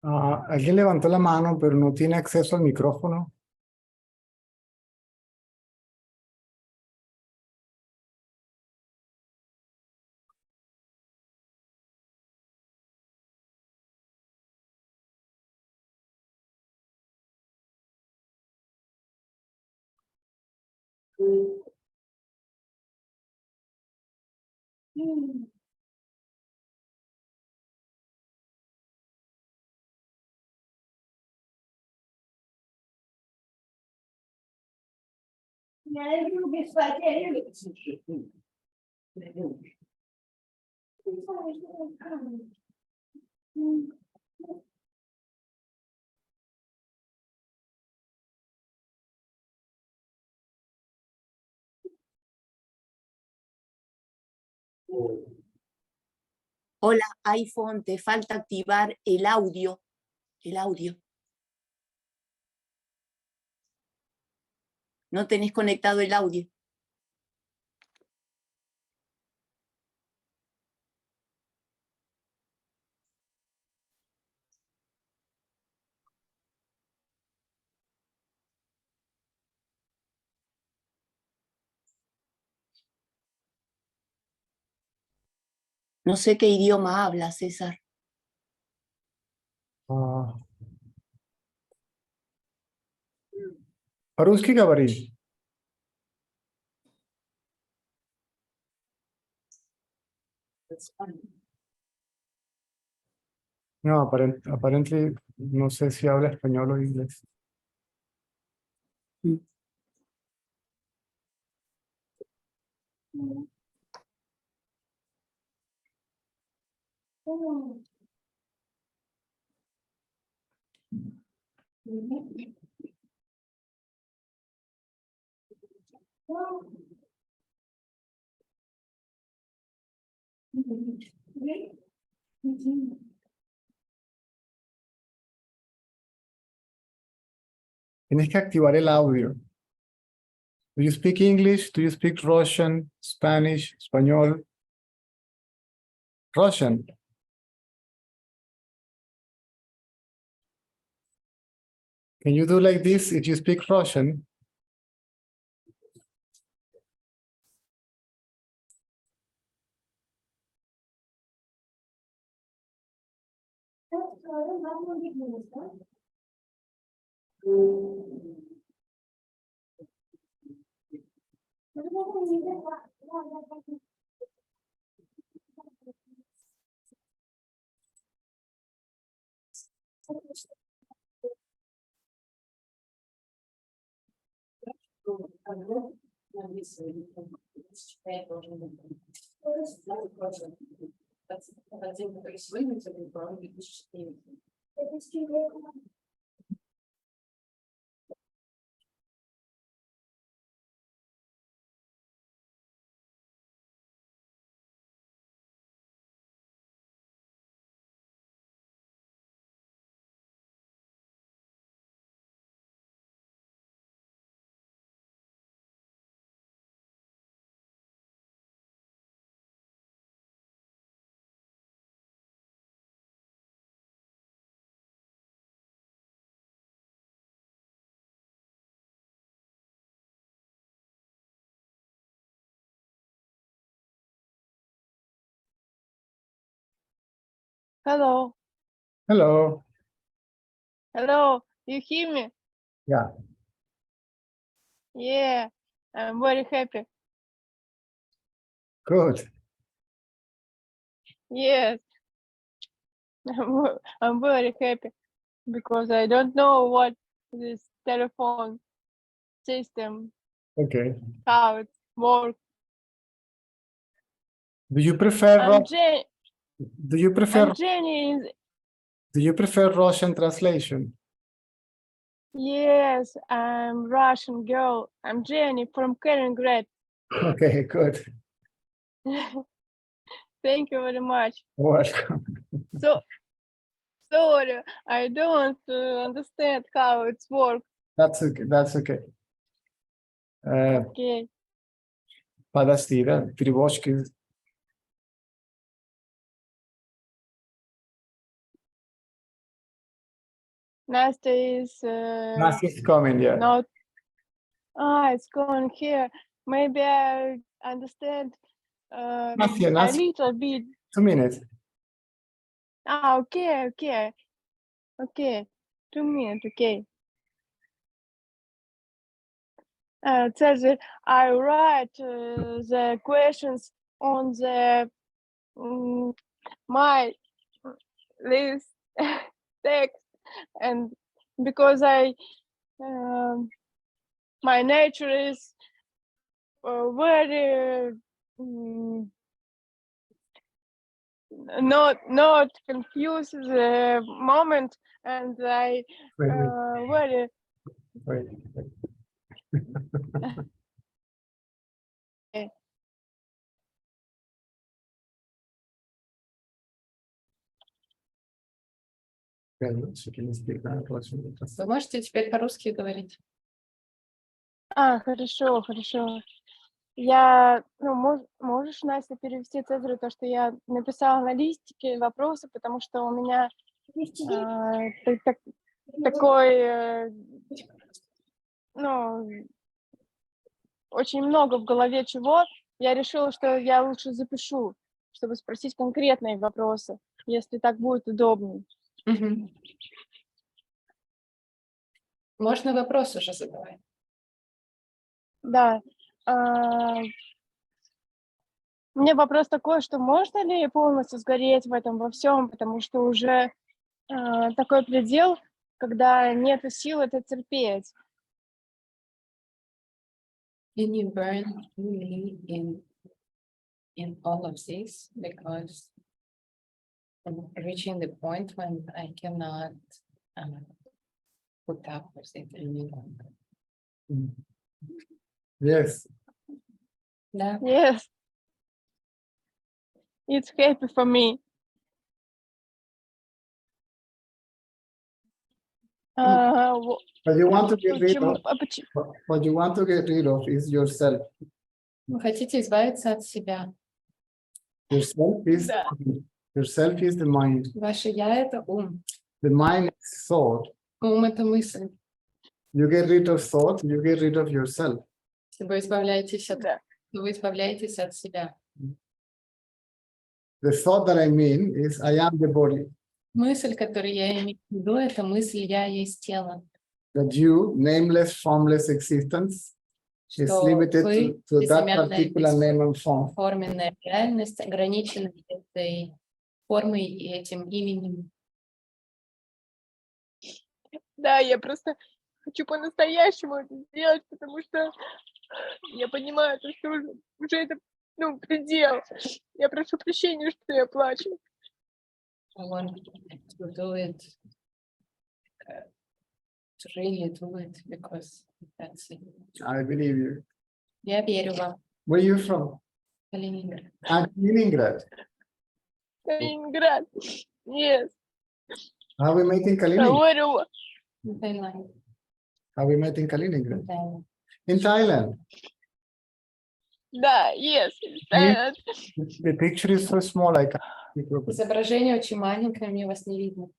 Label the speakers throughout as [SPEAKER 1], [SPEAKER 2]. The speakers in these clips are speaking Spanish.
[SPEAKER 1] Alguien levantó la mano, pero no tiene acceso al micrófono.
[SPEAKER 2] Hola, iPhone, te falta activar el audio. El audio. No tenés conectado el audio. No sé qué idioma habla, César.
[SPEAKER 1] По-русски говоришь? No, aparentemente no sé si habla español o inglés. Tienes que activar el audio. Do you speak English? Do you speak Russian, Spanish, español? Russian. Can you do like this if you speak Russian?
[SPEAKER 3] Hello.
[SPEAKER 1] Hello.
[SPEAKER 3] Hello. You hear me?
[SPEAKER 1] Yeah.
[SPEAKER 3] Yeah. I'm very happy.
[SPEAKER 1] Good.
[SPEAKER 3] Yes. I'm very happy because I don't know what this telephone system,
[SPEAKER 1] Okay.
[SPEAKER 3] how it works.
[SPEAKER 1] Do you prefer
[SPEAKER 3] I'm Jenny.
[SPEAKER 1] do you prefer
[SPEAKER 3] I'm Jenny.
[SPEAKER 1] do you prefer Russian translation?
[SPEAKER 3] Yes, I'm Russian girl. I'm Jenny from Kaliningrad.
[SPEAKER 1] Okay, good.
[SPEAKER 3] Thank you very much.
[SPEAKER 1] Welcome.
[SPEAKER 3] So sorry, I don't understand how it works.
[SPEAKER 1] That's okay. That's okay.
[SPEAKER 3] Okay.
[SPEAKER 1] Подожди, да? Тревожки.
[SPEAKER 3] Nastya is
[SPEAKER 1] Nastya is coming, yeah.
[SPEAKER 3] not. It's going here. Maybe I understand
[SPEAKER 1] Nastya,
[SPEAKER 3] a
[SPEAKER 1] Nastya,
[SPEAKER 3] little bit.
[SPEAKER 1] 2 minutes.
[SPEAKER 3] Okay. 2 minutes, okay. Cesar, I write the questions on the my list text, and because my nature is very not confuse the moment, and I
[SPEAKER 1] Wait,
[SPEAKER 3] very
[SPEAKER 1] wait.
[SPEAKER 4] Вы можете теперь по-русски говорить?
[SPEAKER 3] Хорошо. Я, можешь, Настя, перевести Цезарю то, что я написала на листике вопросы, потому что у меня такой, очень много в голове чего. Я решила, что я лучше запишу, чтобы спросить конкретные вопросы, если так будет удобнее.
[SPEAKER 4] Мгм. Можно вопрос уже задавать.
[SPEAKER 3] Да. У меня вопрос такой, что можно ли полностью сгореть в этом во всем, потому что уже такой предел, когда нет сил это терпеть.
[SPEAKER 4] Can you burn me in all of this? Because I'm reaching the point when I cannot put up with it any longer.
[SPEAKER 1] Yes.
[SPEAKER 4] Да.
[SPEAKER 3] Yes. It's happy for me.
[SPEAKER 1] But you want to get rid
[SPEAKER 3] Почему?
[SPEAKER 1] of, what you want to get rid of is yourself.
[SPEAKER 4] Вы хотите избавиться от себя.
[SPEAKER 1] Yourself is
[SPEAKER 3] Да.
[SPEAKER 1] yourself is the mind.
[SPEAKER 4] Ваше я — это ум.
[SPEAKER 1] The mind is thought.
[SPEAKER 4] Ум — это мысль.
[SPEAKER 1] You get rid of thought, you get rid of yourself.
[SPEAKER 4] Если вы избавляетесь от,
[SPEAKER 3] Да.
[SPEAKER 4] вы избавляетесь от себя.
[SPEAKER 1] The thought that I mean is I am the body.
[SPEAKER 4] Мысль, которую я имею в виду, это мысль «я есть тело».
[SPEAKER 1] That you, nameless, formless existence, is
[SPEAKER 4] Что
[SPEAKER 1] limited
[SPEAKER 4] вы,
[SPEAKER 1] to that
[SPEAKER 4] безымянная,
[SPEAKER 1] particular name and form.
[SPEAKER 4] бесформенная реальность, ограничена этой формой и этим именем.
[SPEAKER 3] Да, я просто хочу по-настоящему это сделать, потому что я понимаю, что уже это, предел. Я прошу прощения, что я плачу.
[SPEAKER 4] I want to do it, to really do it, because that's it.
[SPEAKER 1] I believe you.
[SPEAKER 4] Я верю вам,
[SPEAKER 1] Where are you from?
[SPEAKER 4] Калининград.
[SPEAKER 1] Kaliningrad.
[SPEAKER 3] Калининград. Yes.
[SPEAKER 1] How we met in Kaliningrad?
[SPEAKER 3] Говорю.
[SPEAKER 4] Таиланд.
[SPEAKER 1] How we met in Kaliningrad?
[SPEAKER 4] Таиланд.
[SPEAKER 1] In Thailand.
[SPEAKER 3] Да, yes.
[SPEAKER 1] Yes. The picture is so small, I can't.
[SPEAKER 4] Изображение очень маленькое, мне вас не видно.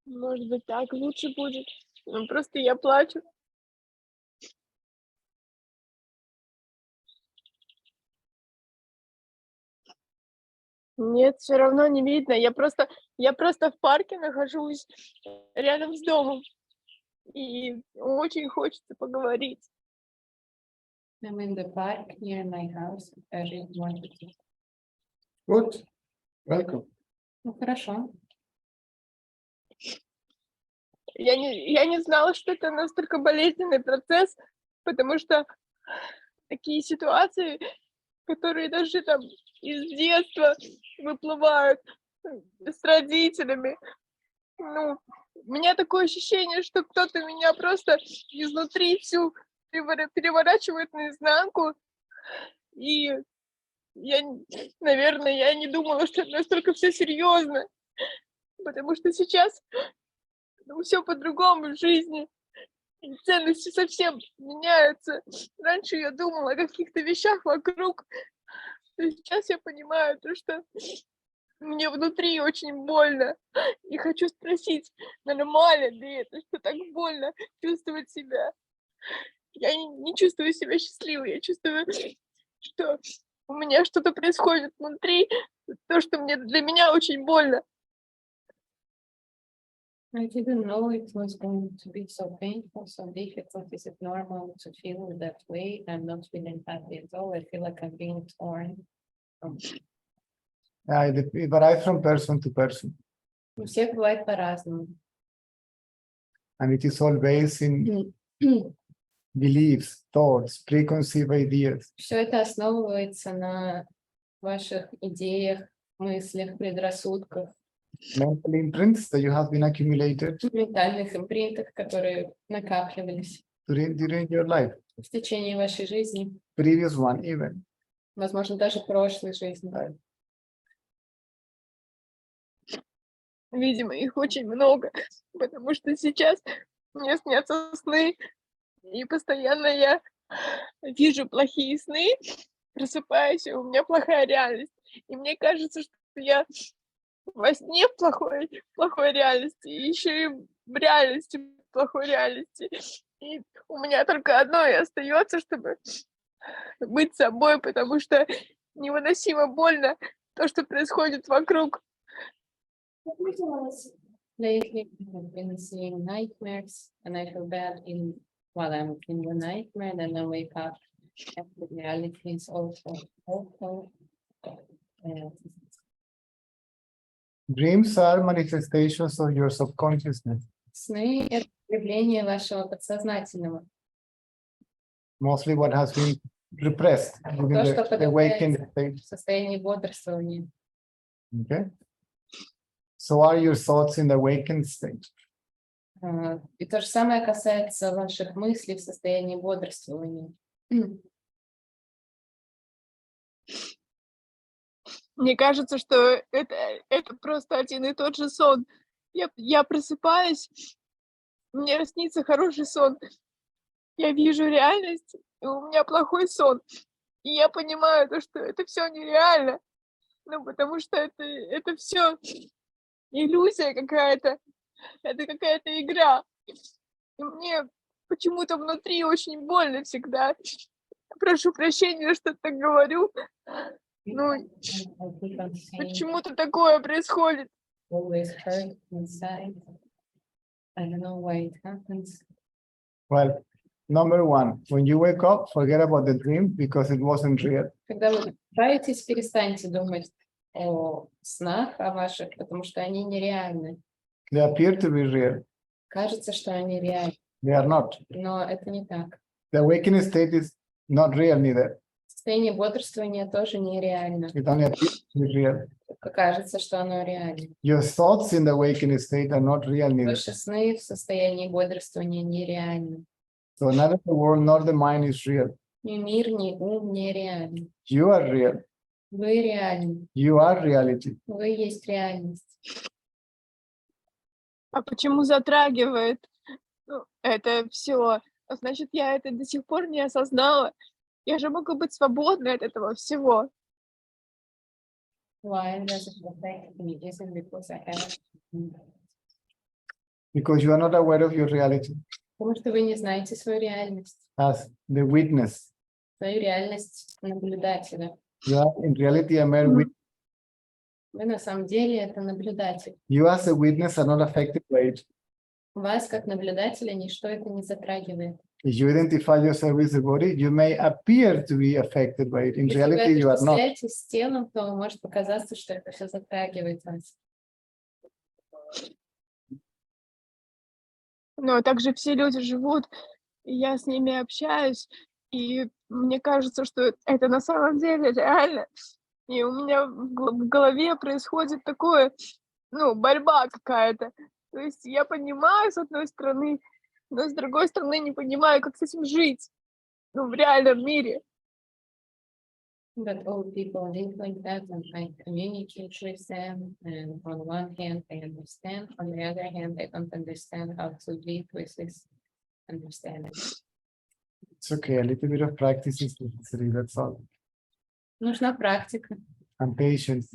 [SPEAKER 3] Может быть, так лучше будет. Просто я плачу. Нет, все равно не видно. Я просто в парке нахожусь рядом с домом. И очень хочется поговорить.
[SPEAKER 4] I'm in the park near my house. I really wanted to.
[SPEAKER 1] Good. Welcome.
[SPEAKER 4] Ну, хорошо.
[SPEAKER 3] Я не знала, что это настолько болезненный процесс, потому что такие ситуации, которые даже там из детства выплывают с родителями. У меня такое ощущение, что кто-то меня просто изнутри всю переворачивает наизнанку. И наверное, я не думала, что это настолько все серьезно. Потому что сейчас все по-другому в жизни. И ценности совсем меняются. Раньше я думала о каких-то вещах вокруг. А сейчас я понимаю, что мне внутри очень больно. И хочу спросить, нормально ли это, что так больно чувствовать себя? Я не чувствую себя счастливой, я чувствую, что у меня что-то происходит внутри, то, что для меня очень больно.
[SPEAKER 4] I didn't know it was going to be so painful, so difficult. Is it normal to feel that way? I'm not feeling happy at all. I feel like I'm being torn.
[SPEAKER 1] It varies from person to person,
[SPEAKER 4] У всех бывает по-разному.
[SPEAKER 1] and it is all based in beliefs, thoughts, preconceived ideas.
[SPEAKER 4] Все это основывается на ваших идеях, мыслях, предрассудках,
[SPEAKER 1] Mental imprints that you have been accumulated
[SPEAKER 4] ментальных импринтах, которые накапливались
[SPEAKER 1] during your life,
[SPEAKER 4] в течение вашей жизни,
[SPEAKER 1] previous one even.
[SPEAKER 4] возможно, даже прошлой жизни.
[SPEAKER 3] Видимо, их очень много, потому что сейчас мне снятся сны, и постоянно я вижу плохие сны, просыпаюсь, и у меня плохая реальность. И мне кажется, что я во сне в плохой реальности, и еще и в реальности в плохой реальности. И у меня только одно и остается, чтобы быть собой, потому что невыносимо больно то, что происходит вокруг.
[SPEAKER 4] Lately, I've been seeing nightmares, and I feel bad while I'm in the nightmare, then I wake up, and the reality is also awful.
[SPEAKER 1] Dreams are manifestations of your subconsciousness.
[SPEAKER 4] Сны — это проявление вашего подсознательного.
[SPEAKER 1] Mostly what has been repressed within
[SPEAKER 4] То, что
[SPEAKER 1] the awakened
[SPEAKER 4] подавляется
[SPEAKER 1] state.
[SPEAKER 4] в состоянии бодрствования.
[SPEAKER 1] Okay. So are your thoughts in the awakened state?
[SPEAKER 4] И то же самое касается ваших мыслей в состоянии бодрствования.
[SPEAKER 3] Мне кажется, что это просто один и тот же сон. Я просыпаюсь, мне снится хороший сон, я вижу реальность, и у меня плохой сон. И я понимаю, что это все нереально, потому что это все иллюзия какая-то, это какая-то игра. И мне почему-то внутри очень больно всегда. Прошу прощения, что так говорю. Почему-то такое происходит.
[SPEAKER 4] Always hurt inside. I don't know why it happens.
[SPEAKER 1] Well, number one, when you wake up, forget about the dream because it wasn't real.
[SPEAKER 4] Когда вы просыпаетесь, перестаньте думать о снах, о ваших, потому что они нереальны.
[SPEAKER 1] They appear to be real.
[SPEAKER 4] Кажется, что они реальны,
[SPEAKER 1] They are not.
[SPEAKER 4] но это не так.
[SPEAKER 1] The awakening state is not real neither.
[SPEAKER 4] Состояние бодрствования тоже нереально.
[SPEAKER 1] It only appears to be real.
[SPEAKER 4] Только кажется, что оно реально.
[SPEAKER 1] Your thoughts in the awakening state are not real neither.
[SPEAKER 4] Ваши сны в состоянии бодрствования нереальны.
[SPEAKER 1] So neither the world nor the mind is real.
[SPEAKER 4] Ни мир, ни ум нереальны.
[SPEAKER 1] You are real.
[SPEAKER 4] Вы реальны.
[SPEAKER 1] You are reality.
[SPEAKER 4] Вы есть реальность.
[SPEAKER 3] А почему затрагивает это все? Значит, я это до сих пор не осознала. Я же могу быть свободной от этого всего.
[SPEAKER 4] Why does it affect me? Is it because I have...
[SPEAKER 1] Because you are not aware of your reality
[SPEAKER 4] Потому что вы не знаете свою реальность.
[SPEAKER 1] as the witness.
[SPEAKER 4] Свою реальность наблюдателя.
[SPEAKER 1] You are in reality a mere witness.
[SPEAKER 4] Вы на самом деле это наблюдатель.
[SPEAKER 1] You as a witness are not affected by it.
[SPEAKER 4] Вас как наблюдателя ничто это не затрагивает.
[SPEAKER 1] If you identify yourself with the body, you may appear to be affected by it. In
[SPEAKER 4] Если вы
[SPEAKER 1] reality, you are not.
[SPEAKER 4] отождествляетесь с телом, то может показаться, что это все затрагивает вас.
[SPEAKER 3] Но также все люди живут, и я с ними общаюсь, и мне кажется, что это на самом деле реально. И у меня в голове происходит такое, борьба какая-то. То есть я понимаю, с одной стороны, но с другой стороны не понимаю, как с этим жить, в реальном мире.
[SPEAKER 4] But all people live like that, and I communicate with them. And on one hand, I understand. On the other hand, I don't understand how to live with this understanding.
[SPEAKER 1] It's okay. A little bit of practice is necessary. That's all.
[SPEAKER 4] Нужна практика
[SPEAKER 1] And patience.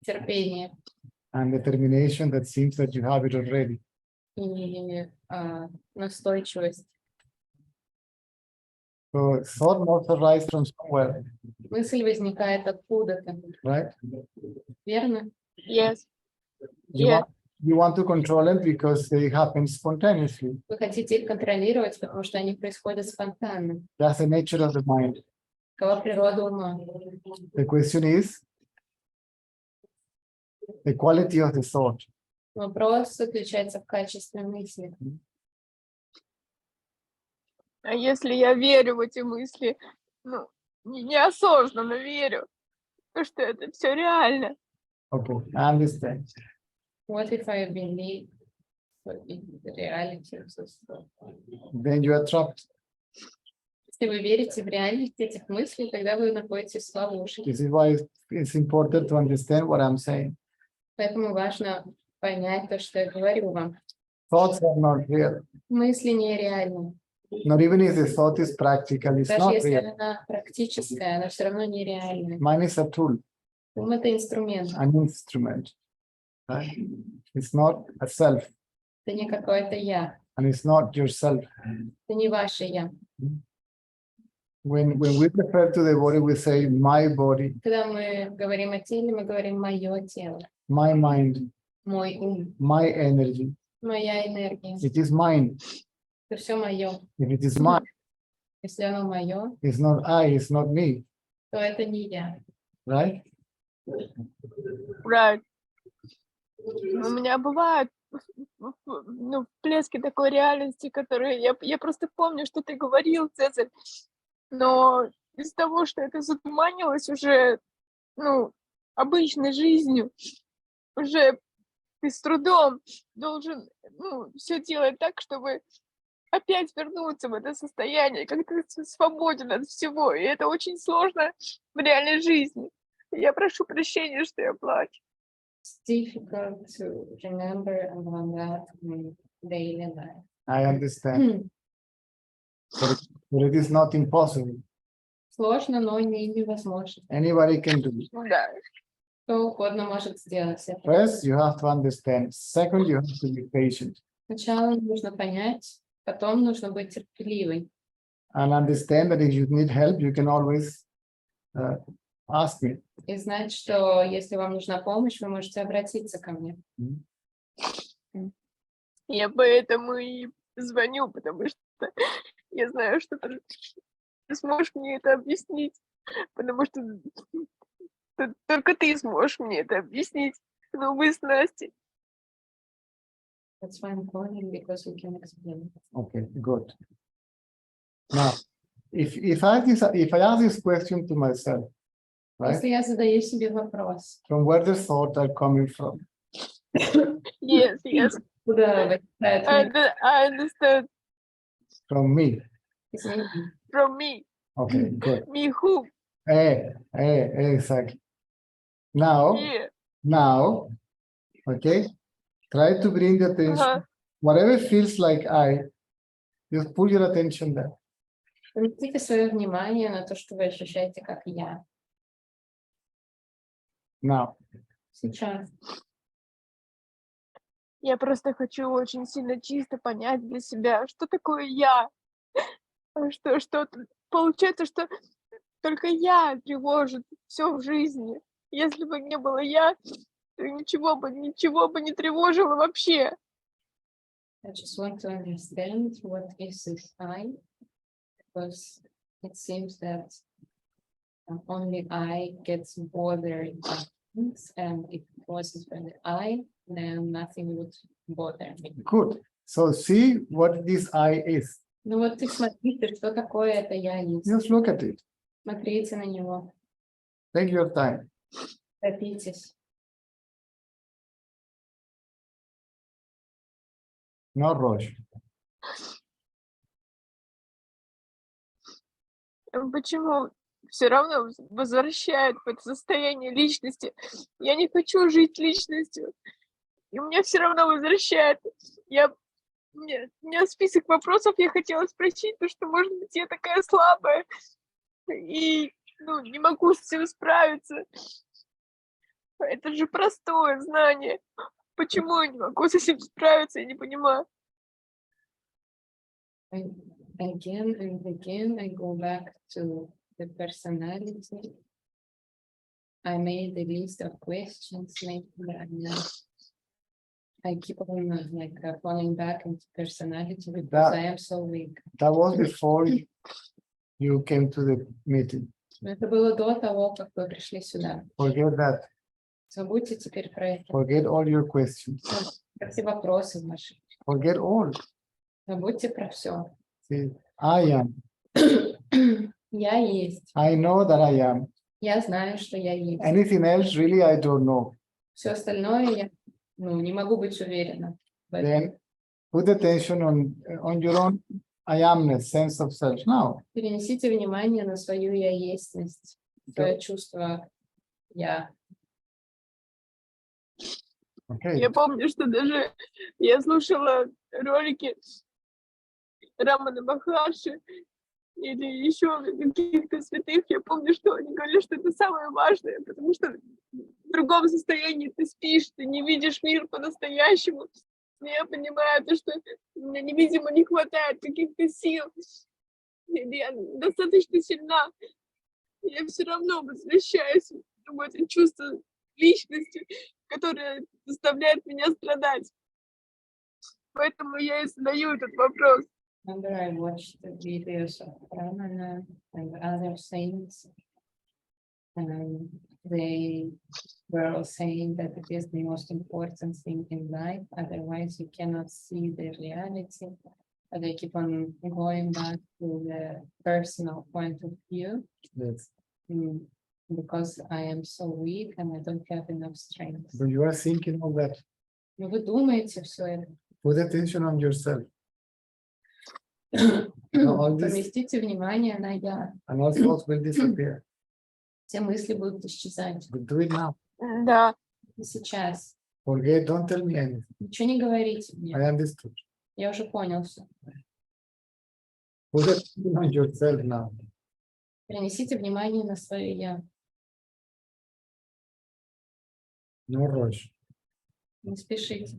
[SPEAKER 4] терпение
[SPEAKER 1] and determination that seems that you have it already.
[SPEAKER 4] и настойчивость.
[SPEAKER 1] So thought must arise from somewhere,
[SPEAKER 4] Мысль возникает откуда-то,
[SPEAKER 1] right?
[SPEAKER 4] верно?
[SPEAKER 3] Yes.
[SPEAKER 1] You
[SPEAKER 3] Yeah.
[SPEAKER 1] want, you want to control it because they happen spontaneously.
[SPEAKER 4] Вы хотите их контролировать, потому что они происходят спонтанно.
[SPEAKER 1] That's the nature of the mind.
[SPEAKER 4] Какова природа ума?
[SPEAKER 1] The question is the quality of the thought.
[SPEAKER 4] Вопрос заключается в качестве мысли.
[SPEAKER 3] А если я верю в эти мысли, ну, неосознанно верю, то что это все реально.
[SPEAKER 1] Okay, I understand.
[SPEAKER 4] What if I believe in the reality of this thought?
[SPEAKER 1] Then you are trapped.
[SPEAKER 4] Если вы верите в реальность этих мыслей, тогда вы находитесь в ловушке.
[SPEAKER 1] This is why it's important to understand what I'm saying.
[SPEAKER 4] Поэтому важно понять то, что я говорю вам.
[SPEAKER 1] Thoughts are not real.
[SPEAKER 4] Мысли нереальны.
[SPEAKER 1] Not even if the thought is practical, it's
[SPEAKER 4] Даже
[SPEAKER 1] not
[SPEAKER 4] если
[SPEAKER 1] real.
[SPEAKER 4] она практическая, она все равно нереальна.
[SPEAKER 1] Mind is a tool,
[SPEAKER 4] Ум — это инструмент,
[SPEAKER 1] an instrument. Right? It's not a self,
[SPEAKER 4] это не какое-то я,
[SPEAKER 1] and it's not yourself.
[SPEAKER 4] это не ваше я.
[SPEAKER 1] When we refer to the body, we say my body,
[SPEAKER 4] Когда мы говорим о теле, мы говорим мое тело,
[SPEAKER 1] my mind,
[SPEAKER 4] мой ум,
[SPEAKER 1] my energy.
[SPEAKER 4] моя энергия.
[SPEAKER 1] It is mine.
[SPEAKER 4] Это все мое.
[SPEAKER 1] If it is mine,
[SPEAKER 4] Если оно мое,
[SPEAKER 1] it's not I, it's not me.
[SPEAKER 4] то это не я.
[SPEAKER 1] Right?
[SPEAKER 3] Right. У меня бывает ну, всплески такой реальности, которые я просто помню, что ты говорил, Цезарь, но из-за того, что это затуманилось уже, ну, обычной жизнью, уже ты с трудом должен, ну, все делать так, чтобы опять вернуться в это состояние, как ты свободен от всего, и это очень сложно в реальной жизни. Я прошу прощения, что я плачу.
[SPEAKER 4] It's difficult to remember about that in daily life.
[SPEAKER 1] I understand. But it is not impossible.
[SPEAKER 4] Сложно, но не невозможно.
[SPEAKER 1] Anybody can do it.
[SPEAKER 3] Да.
[SPEAKER 4] Кто угодно может сделать это.
[SPEAKER 1] First, you have to understand. Second, you have to be patient.
[SPEAKER 4] Сначала нужно понять, потом нужно быть терпеливой.
[SPEAKER 1] And understand that if you need help, you can always ask me.
[SPEAKER 4] И знать, что если вам нужна помощь, вы можете обратиться ко мне.
[SPEAKER 3] Я поэтому и звоню, потому что я знаю, что ты сможешь мне это объяснить, потому что только ты сможешь мне это объяснить. Но вы с Настей.
[SPEAKER 4] That's why I'm calling, because we can explain.
[SPEAKER 1] Okay, good. Now, if I ask this question to myself, right,
[SPEAKER 4] Если я задаю себе вопрос,
[SPEAKER 1] from where the thoughts are coming from,
[SPEAKER 3] Yes.
[SPEAKER 4] куда возникает
[SPEAKER 3] I understand
[SPEAKER 1] from me.
[SPEAKER 4] мысль,
[SPEAKER 3] from me.
[SPEAKER 1] Okay, good.
[SPEAKER 3] Me who?
[SPEAKER 1] Exactly. Now,
[SPEAKER 3] Yeah.
[SPEAKER 1] okay, try to bring the attention.
[SPEAKER 3] Ага.
[SPEAKER 1] Whatever feels like I, just put your attention there.
[SPEAKER 4] Обратите свое внимание на то, что вы ощущаете, как я.
[SPEAKER 1] Now,
[SPEAKER 4] Сейчас.
[SPEAKER 3] Я просто хочу очень сильно чисто понять для себя, что такое я. Что получается, что только я тревожит все в жизни. Если бы не было я, то ничего бы не тревожило вообще.
[SPEAKER 4] I just want to understand what is this I, because it seems that only I gets bothered by things, and if it wasn't for the I, then nothing would bother me.
[SPEAKER 1] good. So see what this I is.
[SPEAKER 4] Ну вот ты смотрите, что такое это я есть.
[SPEAKER 1] Just look at it.
[SPEAKER 4] Смотрите на него,
[SPEAKER 1] Take your time.
[SPEAKER 4] торопитесь.
[SPEAKER 1] No rush.
[SPEAKER 3] Почему все равно возвращает в это состояние личности? Я не хочу жить личностью. И меня все равно возвращает. У меня список вопросов, я хотела спросить, потому что, может быть, я такая слабая и не могу с этим справиться. Это же простое знание. Почему я не могу с этим справиться, я не понимаю.
[SPEAKER 4] Again and again, I go back to the personality. I made a list of questions, I keep on falling back into personality because I am so weak.
[SPEAKER 1] That was before you came to the meeting.
[SPEAKER 4] Это было до того, как вы пришли сюда.
[SPEAKER 1] Forget that.
[SPEAKER 4] Забудьте теперь про это.
[SPEAKER 1] Forget all your questions.
[SPEAKER 4] Все вопросы ваши.
[SPEAKER 1] Forget all.
[SPEAKER 4] Забудьте про все.
[SPEAKER 1] See, I am.
[SPEAKER 4] Я есть.
[SPEAKER 1] I know that I am.
[SPEAKER 4] Я знаю, что я есть.
[SPEAKER 1] Anything else, really, I don't know.
[SPEAKER 4] Все остальное я не могу быть уверена. в этом.
[SPEAKER 1] Then put attention on your own I amness, sense of self. Now,
[SPEAKER 4] Перенесите внимание на свою я естьность, свое чувство я.
[SPEAKER 1] okay.
[SPEAKER 3] Я помню, что даже я слушала ролики Рамана Махарши или еще каких-то святых. Я помню, что они говорили, что это самое важное, потому что в другом состоянии ты спишь, ты не видишь мир по-настоящему. Но я понимаю, то, что мне, видимо, не хватает каких-то сил. Или я достаточно сильна. Я все равно возвращаюсь в это чувство личности, которое заставляет меня страдать. Поэтому я и задаю этот вопрос.
[SPEAKER 4] Remember, I watched the videos of Ramana and other saints, and they were all saying that it is the most important thing in life, otherwise you cannot see the reality. But they keep on going back to the personal point of view,
[SPEAKER 1] Yes.
[SPEAKER 4] because I am so weak and I don't have enough strength.
[SPEAKER 1] So you are thinking of that.
[SPEAKER 4] Но вы думаете все это?
[SPEAKER 1] Put attention on yourself. all this-
[SPEAKER 4] Поместите внимание на я.
[SPEAKER 1] And all thoughts will disappear.
[SPEAKER 4] Все мысли будут исчезать.
[SPEAKER 1] But do it now.
[SPEAKER 3] Да.
[SPEAKER 4] И сейчас.
[SPEAKER 1] Forget, don't tell me anything.
[SPEAKER 4] Ничего не говорите мне.
[SPEAKER 1] I understood.
[SPEAKER 4] Я уже понял все.
[SPEAKER 1] Put attention on yourself now.
[SPEAKER 4] Перенесите внимание на свое я.
[SPEAKER 1] No rush.
[SPEAKER 4] Не спешите.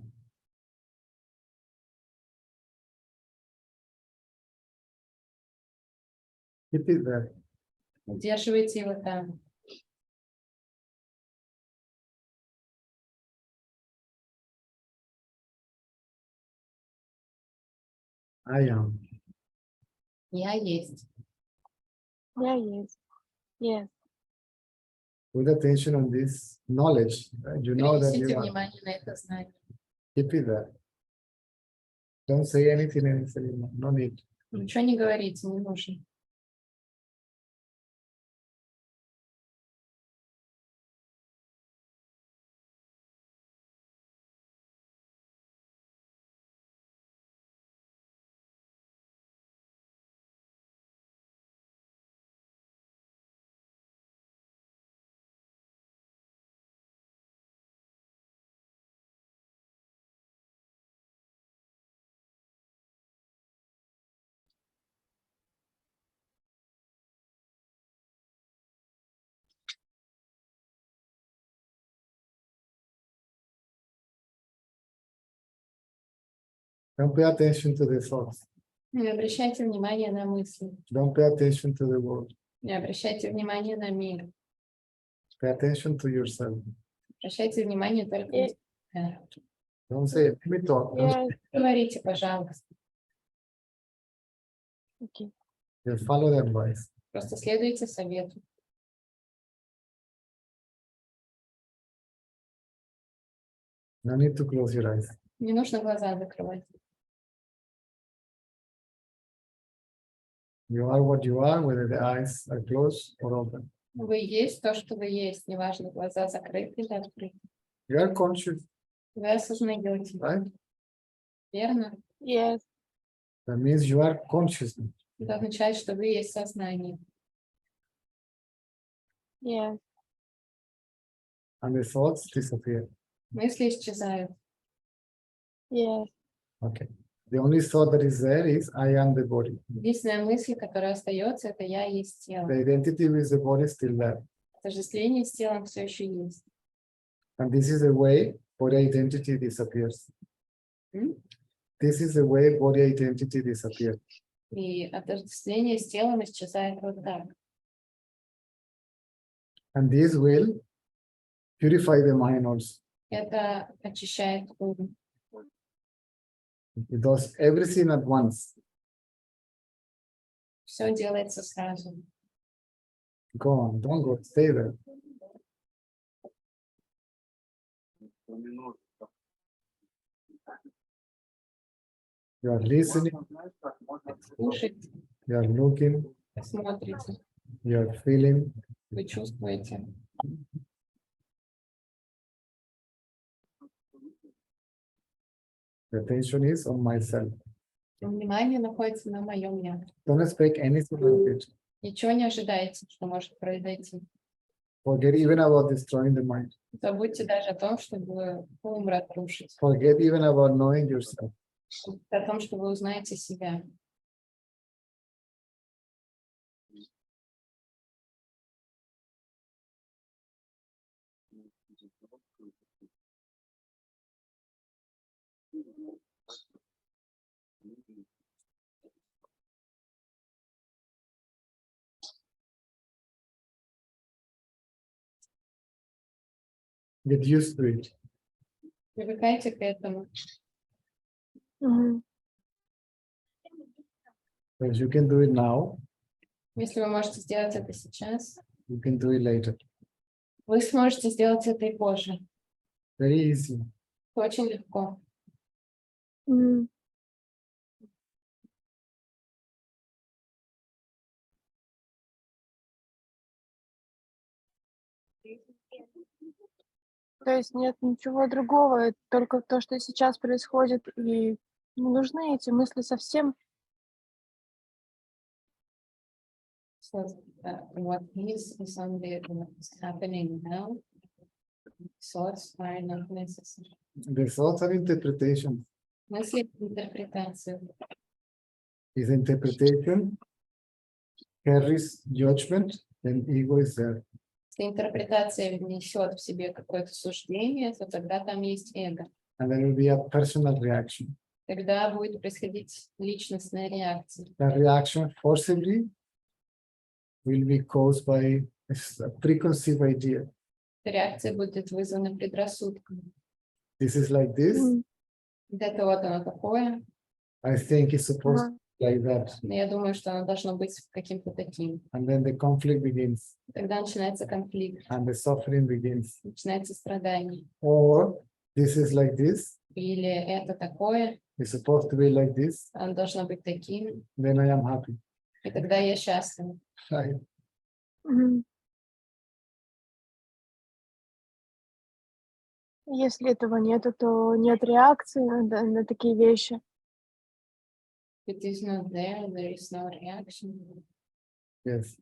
[SPEAKER 1] Keep it there.
[SPEAKER 4] Удерживайте его там.
[SPEAKER 1] I am.
[SPEAKER 4] Я есть.
[SPEAKER 3] Я есть. Yes.
[SPEAKER 1] Put attention on this knowledge. Right? You know that
[SPEAKER 4] Перенесите
[SPEAKER 1] you are.
[SPEAKER 4] внимание на это знание.
[SPEAKER 1] Keep it there. Don't say anything else anymore. No need.
[SPEAKER 4] Ничего не говорите, не нужно.
[SPEAKER 1] Don't pay attention to the thoughts.
[SPEAKER 4] Не обращайте внимания на мысли.
[SPEAKER 1] Don't pay attention to the world.
[SPEAKER 4] Не обращайте внимания на мир.
[SPEAKER 1] Pay attention to yourself.
[SPEAKER 4] Обращайте внимание только на себя.
[SPEAKER 1] Don't say, let me talk. Don't
[SPEAKER 3] Yes.
[SPEAKER 4] Говорите, пожалуйста.
[SPEAKER 3] Okay.
[SPEAKER 1] Just follow the advice.
[SPEAKER 4] Просто следуйте совету.
[SPEAKER 1] No need to close your eyes.
[SPEAKER 4] Не нужно глаза закрывать.
[SPEAKER 1] You are what you are, whether the eyes are closed or open.
[SPEAKER 4] Вы есть то, что вы есть. Неважно, глаза закрыты или открыты.
[SPEAKER 1] You are conscious,
[SPEAKER 4] Вы осознаете,
[SPEAKER 1] right?
[SPEAKER 4] верно?
[SPEAKER 3] Yes.
[SPEAKER 1] That means you are conscious.
[SPEAKER 4] Это означает, что вы есть сознание.
[SPEAKER 3] Yes.
[SPEAKER 1] And the thoughts disappear.
[SPEAKER 4] Мысли исчезают.
[SPEAKER 3] Yes.
[SPEAKER 1] Okay. The only thought that is there is I am the body.
[SPEAKER 4] Единственная мысль, которая остается, это я есть тело.
[SPEAKER 1] The identity with the body is still there.
[SPEAKER 4] Отождествление с телом все еще есть.
[SPEAKER 1] And this is the way body identity disappears.
[SPEAKER 4] М?
[SPEAKER 1] This is the way body identity disappears.
[SPEAKER 4] И отождествление с телом исчезает вот так.
[SPEAKER 1] And this will purify the mind also.
[SPEAKER 4] Это очищает ум.
[SPEAKER 1] It does everything at once.
[SPEAKER 4] Все делается сразу.
[SPEAKER 1] Go on, don't go, stay there. You are listening,
[SPEAKER 4] Слушайте,
[SPEAKER 1] you are looking,
[SPEAKER 4] смотрите,
[SPEAKER 1] you are feeling.
[SPEAKER 4] вы чувствуете.
[SPEAKER 1] The attention is on myself.
[SPEAKER 4] Внимание находится на моем я.
[SPEAKER 1] Don't expect anything of it.
[SPEAKER 4] Ничего не ожидайте, что может произойти.
[SPEAKER 1] Forget even about destroying the mind.
[SPEAKER 4] Забудьте даже о том, чтобы ум разрушить.
[SPEAKER 1] Forget even about knowing yourself.
[SPEAKER 4] О том, что вы узнаете себя.
[SPEAKER 1] Get used to it.
[SPEAKER 4] Привыкайте к этому.
[SPEAKER 2] Мгм.
[SPEAKER 1] Because you can do it now,
[SPEAKER 4] Если вы можете сделать это сейчас,
[SPEAKER 1] you can do it later.
[SPEAKER 4] вы сможете сделать это и позже.
[SPEAKER 1] Very easy.
[SPEAKER 4] Это очень легко.
[SPEAKER 2] Мгм.
[SPEAKER 3] То есть нет ничего другого, это только то, что сейчас происходит, и не нужны эти мысли совсем.
[SPEAKER 4] So what is only what is happening now. Thoughts are not necessary.
[SPEAKER 1] The thoughts are interpretations.
[SPEAKER 4] Мысли — интерпретация.
[SPEAKER 1] If interpretation carries judgment, then ego is there.
[SPEAKER 4] Если интерпретация внесет в себе какое-то суждение, то тогда там есть эго.
[SPEAKER 1] And there will be a personal reaction.
[SPEAKER 4] Тогда будет происходить личностная реакция.
[SPEAKER 1] That reaction forcibly will be caused by a preconceived idea.
[SPEAKER 4] Эта реакция будет вызвана предрассудком.
[SPEAKER 1] This is like this.
[SPEAKER 2] Мгм.
[SPEAKER 4] Вот это вот оно такое,
[SPEAKER 1] I think it's supposed
[SPEAKER 2] Ага.
[SPEAKER 1] to be like that.
[SPEAKER 4] но я думаю, что оно должно быть каким-то таким.
[SPEAKER 1] And then the conflict begins
[SPEAKER 4] Тогда начинается конфликт,
[SPEAKER 1] and the suffering begins.
[SPEAKER 4] начинается страдание.
[SPEAKER 1] Or this is like this.
[SPEAKER 4] Или это такое,
[SPEAKER 1] It's supposed to be like this.
[SPEAKER 4] оно должно быть таким,
[SPEAKER 1] Then I am happy.
[SPEAKER 4] и тогда я счастлива.
[SPEAKER 1] Right?
[SPEAKER 2] Мгм.
[SPEAKER 3] Если этого нету, то нет реакции на такие вещи.
[SPEAKER 4] If it is not there, there is no reaction.
[SPEAKER 1] Yes.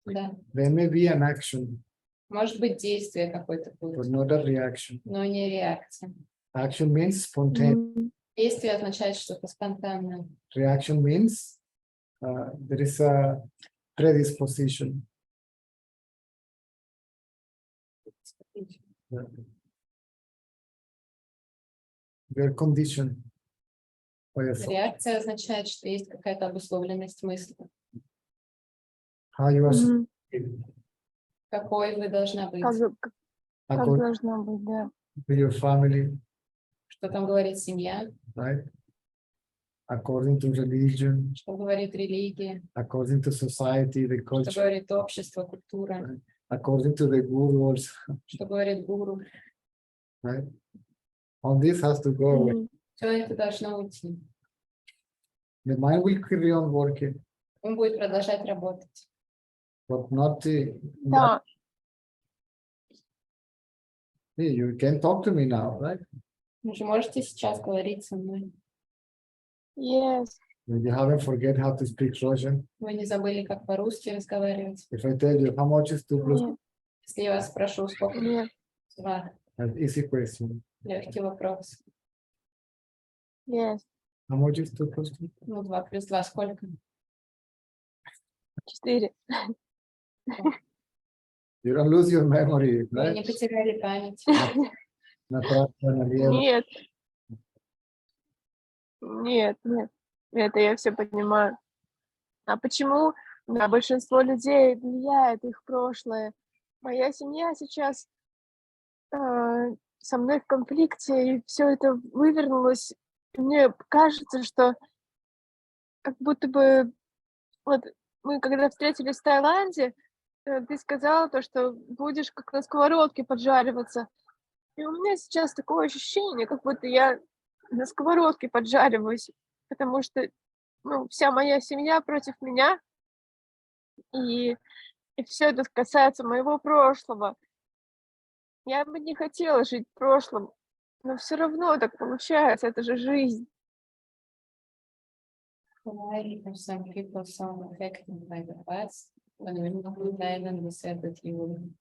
[SPEAKER 4] Да.
[SPEAKER 1] There may be an action,
[SPEAKER 4] Может быть, действие какое-то
[SPEAKER 1] but
[SPEAKER 4] будет,
[SPEAKER 1] not a reaction.
[SPEAKER 4] но не реакция.
[SPEAKER 1] Action means spontaneous.
[SPEAKER 2] Мгм.
[SPEAKER 4] Действие означает что-то спонтанное.
[SPEAKER 1] Reaction means there is a predisposition. You're conditioned by a thought.
[SPEAKER 4] Реакция означает, что есть какая-то обусловленность мысли.
[SPEAKER 1] How you are
[SPEAKER 2] Мгм.
[SPEAKER 1] feeling
[SPEAKER 4] Какой вы должна быть,
[SPEAKER 2] Как
[SPEAKER 1] according
[SPEAKER 2] должно быть, да.
[SPEAKER 1] to your family,
[SPEAKER 4] что там говорит семья,
[SPEAKER 1] right? According to religion,
[SPEAKER 4] что говорит религия,
[SPEAKER 1] according to society, the
[SPEAKER 4] что
[SPEAKER 1] culture,
[SPEAKER 4] говорит общество, культура,
[SPEAKER 1] according to the gurus,
[SPEAKER 4] что говорит гуру.
[SPEAKER 1] right? All this has to go away.
[SPEAKER 2] Мгм.
[SPEAKER 4] Все это должно уйти.
[SPEAKER 1] The mind will carry on working,
[SPEAKER 4] Он будет продолжать работать.
[SPEAKER 1] but not
[SPEAKER 3] Да,
[SPEAKER 1] hey, you can talk to me now, right?
[SPEAKER 4] Вы же можете сейчас говорить со мной.
[SPEAKER 3] yes.
[SPEAKER 1] You haven't forget how to speak Russian.
[SPEAKER 4] Вы не забыли, как по-русски разговаривать.
[SPEAKER 1] If I tell you how much is 2 plus
[SPEAKER 2] Нет,
[SPEAKER 4] Если я вас спрошу, сколько
[SPEAKER 2] нет,
[SPEAKER 4] 2,
[SPEAKER 1] an easy question.
[SPEAKER 4] легкий вопрос.
[SPEAKER 2] yes.
[SPEAKER 1] How much is 2 plus 2?
[SPEAKER 4] Ну, 2 плюс 2 сколько?
[SPEAKER 2] 4.
[SPEAKER 1] You don't lose your memory,
[SPEAKER 4] Вы
[SPEAKER 1] right?
[SPEAKER 4] не потеряли память.
[SPEAKER 1] Направо, налево.
[SPEAKER 3] Нет. Нет, нет. Это я все понимаю. А почему на большинство людей влияет их прошлое? Моя семья сейчас со мной в конфликте, и все это вывернулось. И мне кажется, что как будто бы вот мы когда встретились в Таиланде, ты сказала то, что будешь как на сковородке поджариваться. И у меня сейчас такое ощущение, как будто я на сковородке поджариваюсь, потому что, ну, вся моя семья против меня, и все это касается моего прошлого. Я бы не хотела жить в прошлом, но все равно так получается, это же жизнь.
[SPEAKER 4] Why are some people so affected by the past? When we moved to Thailand, you said that you would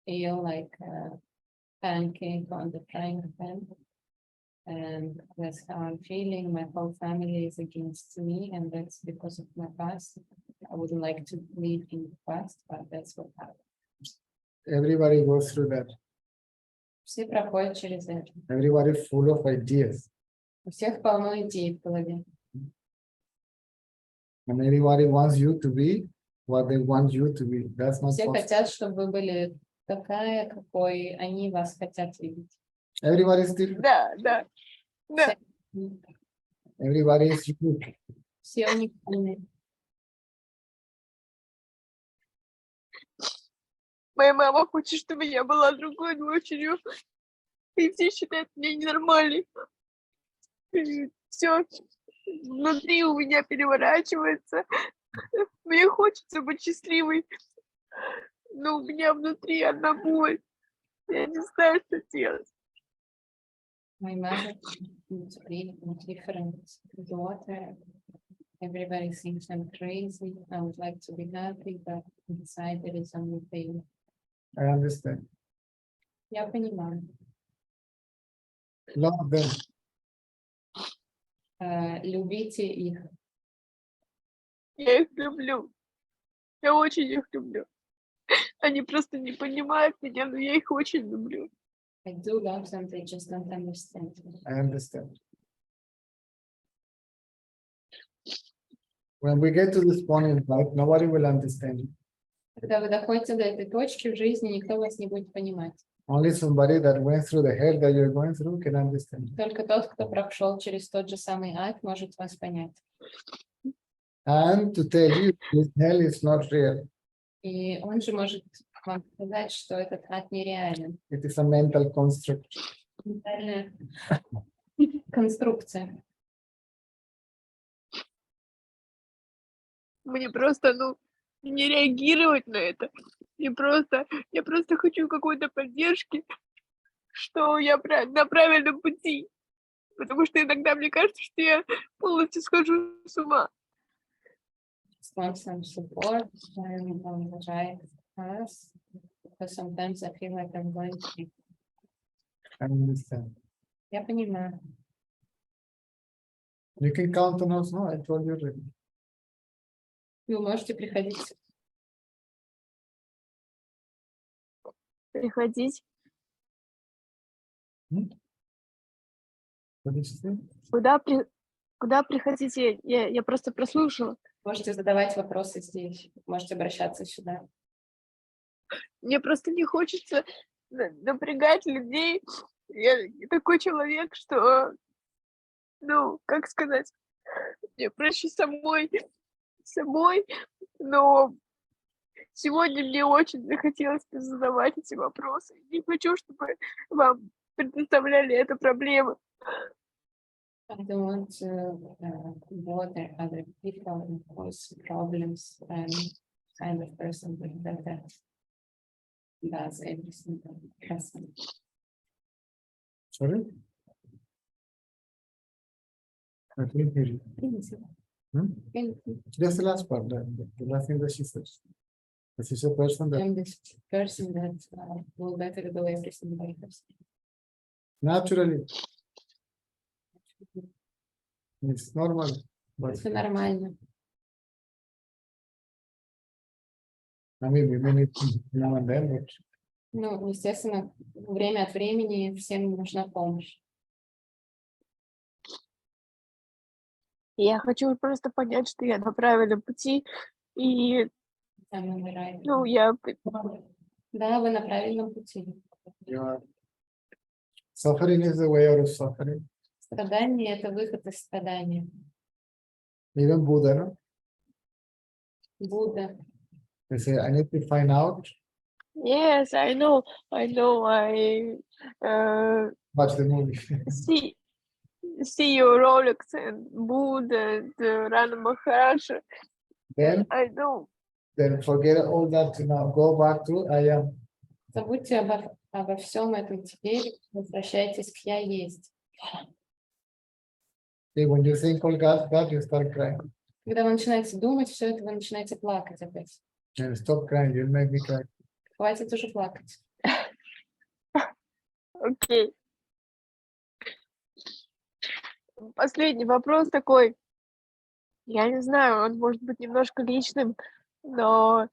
[SPEAKER 4] feel like a pancake on the frying pan. And that's how I'm feeling. My whole family is against me, and that's because of my past. I wouldn't like to live in the past, but that's what happened.
[SPEAKER 1] Everybody goes through that.
[SPEAKER 4] Все проходят через это.
[SPEAKER 1] Everybody full of ideas.
[SPEAKER 4] У всех полно идей в голове.
[SPEAKER 1] And everybody wants you to be what they want you to be. That's not
[SPEAKER 4] Все
[SPEAKER 1] possible.
[SPEAKER 4] хотят, чтобы вы были такая, какой они вас хотят видеть.
[SPEAKER 1] Everybody is different.
[SPEAKER 3] Да.
[SPEAKER 4] Все,
[SPEAKER 1] Everybody is unique.
[SPEAKER 4] все уникальны.
[SPEAKER 3] Моя мама хочет, чтобы я была другой дочерью, и все считают меня ненормальной. Все внутри у меня переворачивается. Мне хочется быть счастливой, но у меня внутри одна боль. Я не знаю, что делать.
[SPEAKER 4] My mother is really different daughter. Everybody thinks I'm crazy. I would like to be happy, but inside there is only pain.
[SPEAKER 1] I understand.
[SPEAKER 4] Я понимаю.
[SPEAKER 1] Love them.
[SPEAKER 4] Любите их.
[SPEAKER 3] Я их люблю. Я очень их люблю. Они просто не понимают меня, но я их очень люблю.
[SPEAKER 4] I do love them, they just don't understand.
[SPEAKER 1] I understand. When we get to this point in life, nobody will understand you.
[SPEAKER 4] Когда вы доходите до этой точки в жизни, никто вас не будет понимать.
[SPEAKER 1] Only somebody that went through the hell that you're going through can understand you.
[SPEAKER 4] Только тот, кто прошел через тот же самый ад, может вас понять.
[SPEAKER 1] And to tell you, this hell is not real.
[SPEAKER 4] И он же может вам сказать, что этот ад нереален.
[SPEAKER 1] It is a mental construct.
[SPEAKER 4] Ментальная конструкция.
[SPEAKER 3] Мне просто, не реагировать на это. Я просто хочу какой-то поддержки, что я на правильном пути. Потому что иногда мне кажется, что я полностью схожу с ума.
[SPEAKER 4] Just want some support and уважает us. Because sometimes I feel like I'm going to.
[SPEAKER 1] I understand.
[SPEAKER 4] Я понимаю.
[SPEAKER 1] You can count on us. No, I told you already.
[SPEAKER 4] Вы можете приходить.
[SPEAKER 3] Приходить.
[SPEAKER 1] What did you say?
[SPEAKER 3] Куда приходить? Я просто прослушала.
[SPEAKER 4] Можете задавать вопросы здесь. Можете обращаться сюда.
[SPEAKER 3] Мне просто не хочется напрягать людей. Я такой человек, что, как сказать, мне проще самой, но сегодня мне очень захотелось задавать эти вопросы. Не хочу, чтобы вам предоставляли эту проблему.
[SPEAKER 4] I don't want to bother other people and cause problems. I'm kind of person that does every single person.
[SPEAKER 1] Sorry? I couldn't hear you. Hmm? Just the last part, the last thing that she said. That she's a person that
[SPEAKER 4] I'm this person that will better do every single person.
[SPEAKER 1] naturally it's normal, but
[SPEAKER 4] Это нормально.
[SPEAKER 1] I mean, we may need now and then, but
[SPEAKER 4] Ну, естественно, время от времени всем нужна помощь.
[SPEAKER 3] Я хочу просто понять, что я на правильном пути. И,
[SPEAKER 4] Там умирает.
[SPEAKER 3] ну,
[SPEAKER 4] Да, вы на правильном пути.
[SPEAKER 1] your suffering is the way out of suffering.
[SPEAKER 4] Страдание — это выход из страдания.
[SPEAKER 1] Even Buddha, no?
[SPEAKER 4] Будда.
[SPEAKER 1] They say, I need to find out,
[SPEAKER 3] yes, I know, I
[SPEAKER 1] watch the movie.
[SPEAKER 3] see your Rolex and Buddha and Rana Maharaja.
[SPEAKER 1] Then,
[SPEAKER 3] I know.
[SPEAKER 1] then forget all that now. Go back to I am.
[SPEAKER 4] Забудьте обо всем этом теперь, возвращайтесь к «Я есть».
[SPEAKER 1] See, when you think all God, you start crying.
[SPEAKER 4] Когда вы начинаете думать все это, вы начинаете плакать опять.
[SPEAKER 1] And stop crying, you'll make me cry.
[SPEAKER 4] Хватит уже плакать.
[SPEAKER 3] Окей. Последний вопрос такой. Я не знаю, он может быть немножко личным, но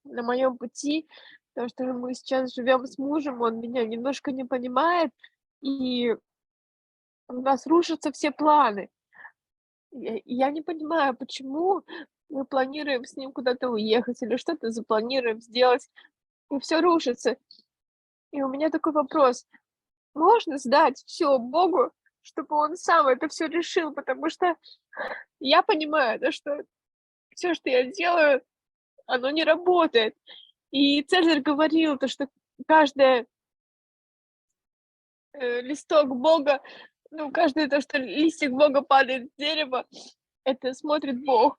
[SPEAKER 3] на моем пути, потому что мы сейчас живем с мужем, он меня немножко не понимает, и у нас рушатся все планы. Я не понимаю, почему мы планируем с ним куда-то уехать или что-то запланируем сделать, и все рушится. И у меня такой вопрос. Можно сдать все Богу, чтобы он сам это все решил? Потому что я понимаю, да, что все, что я делаю, оно не работает. И Цезарь говорил, то, что каждый листок Бога, ну, каждый то, что листик Бога падает с дерева, это смотрит Бог.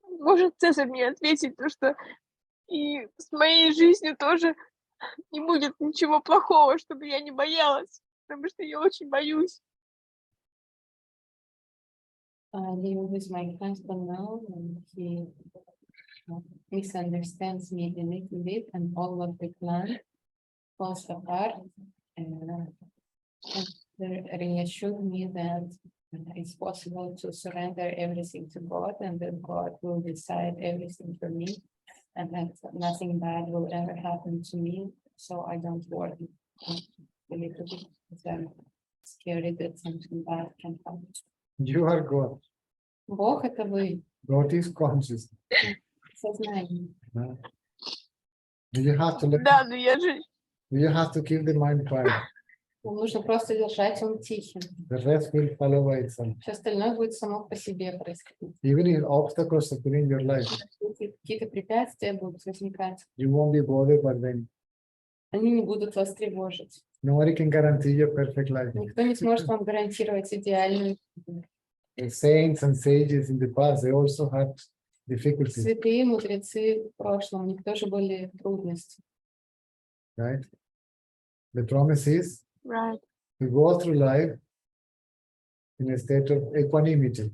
[SPEAKER 3] Может Цезарь мне ответить, то, что и с моей жизнью тоже не будет ничего плохого, чтобы я не боялась, потому что я очень боюсь.
[SPEAKER 4] Living with my husband now, and he misunderstands me a little bit, and all of the plan falls apart. And they reassured me that it's possible to surrender everything to God, and that God will decide everything for me, and that nothing bad will ever happen to me. So I don't worry a little bit, because I'm scared that something bad can happen.
[SPEAKER 1] You are God.
[SPEAKER 4] Бог — это вы,
[SPEAKER 1] God is conscious.
[SPEAKER 4] сознание.
[SPEAKER 1] You have to let,
[SPEAKER 3] Да, но я же...
[SPEAKER 1] you have to keep the mind quiet.
[SPEAKER 4] Вам нужно просто держать ум тихим.
[SPEAKER 1] The rest will follow by itself.
[SPEAKER 4] Все остальное будет само по себе происходить.
[SPEAKER 1] Even if obstacles appear in your life,
[SPEAKER 4] Если какие-то препятствия будут возникать,
[SPEAKER 1] you won't be bothered by them.
[SPEAKER 4] они не будут вас тревожить.
[SPEAKER 1] Nobody can guarantee you a perfect life.
[SPEAKER 4] Никто не сможет вам гарантировать идеальную жизнь.
[SPEAKER 1] The saints and sages in the past, they also had difficulties,
[SPEAKER 4] Святые мудрецы в прошлом, у них тоже были трудности.
[SPEAKER 1] right? The promise is
[SPEAKER 3] Right.
[SPEAKER 1] to go through life in a state of equanimity.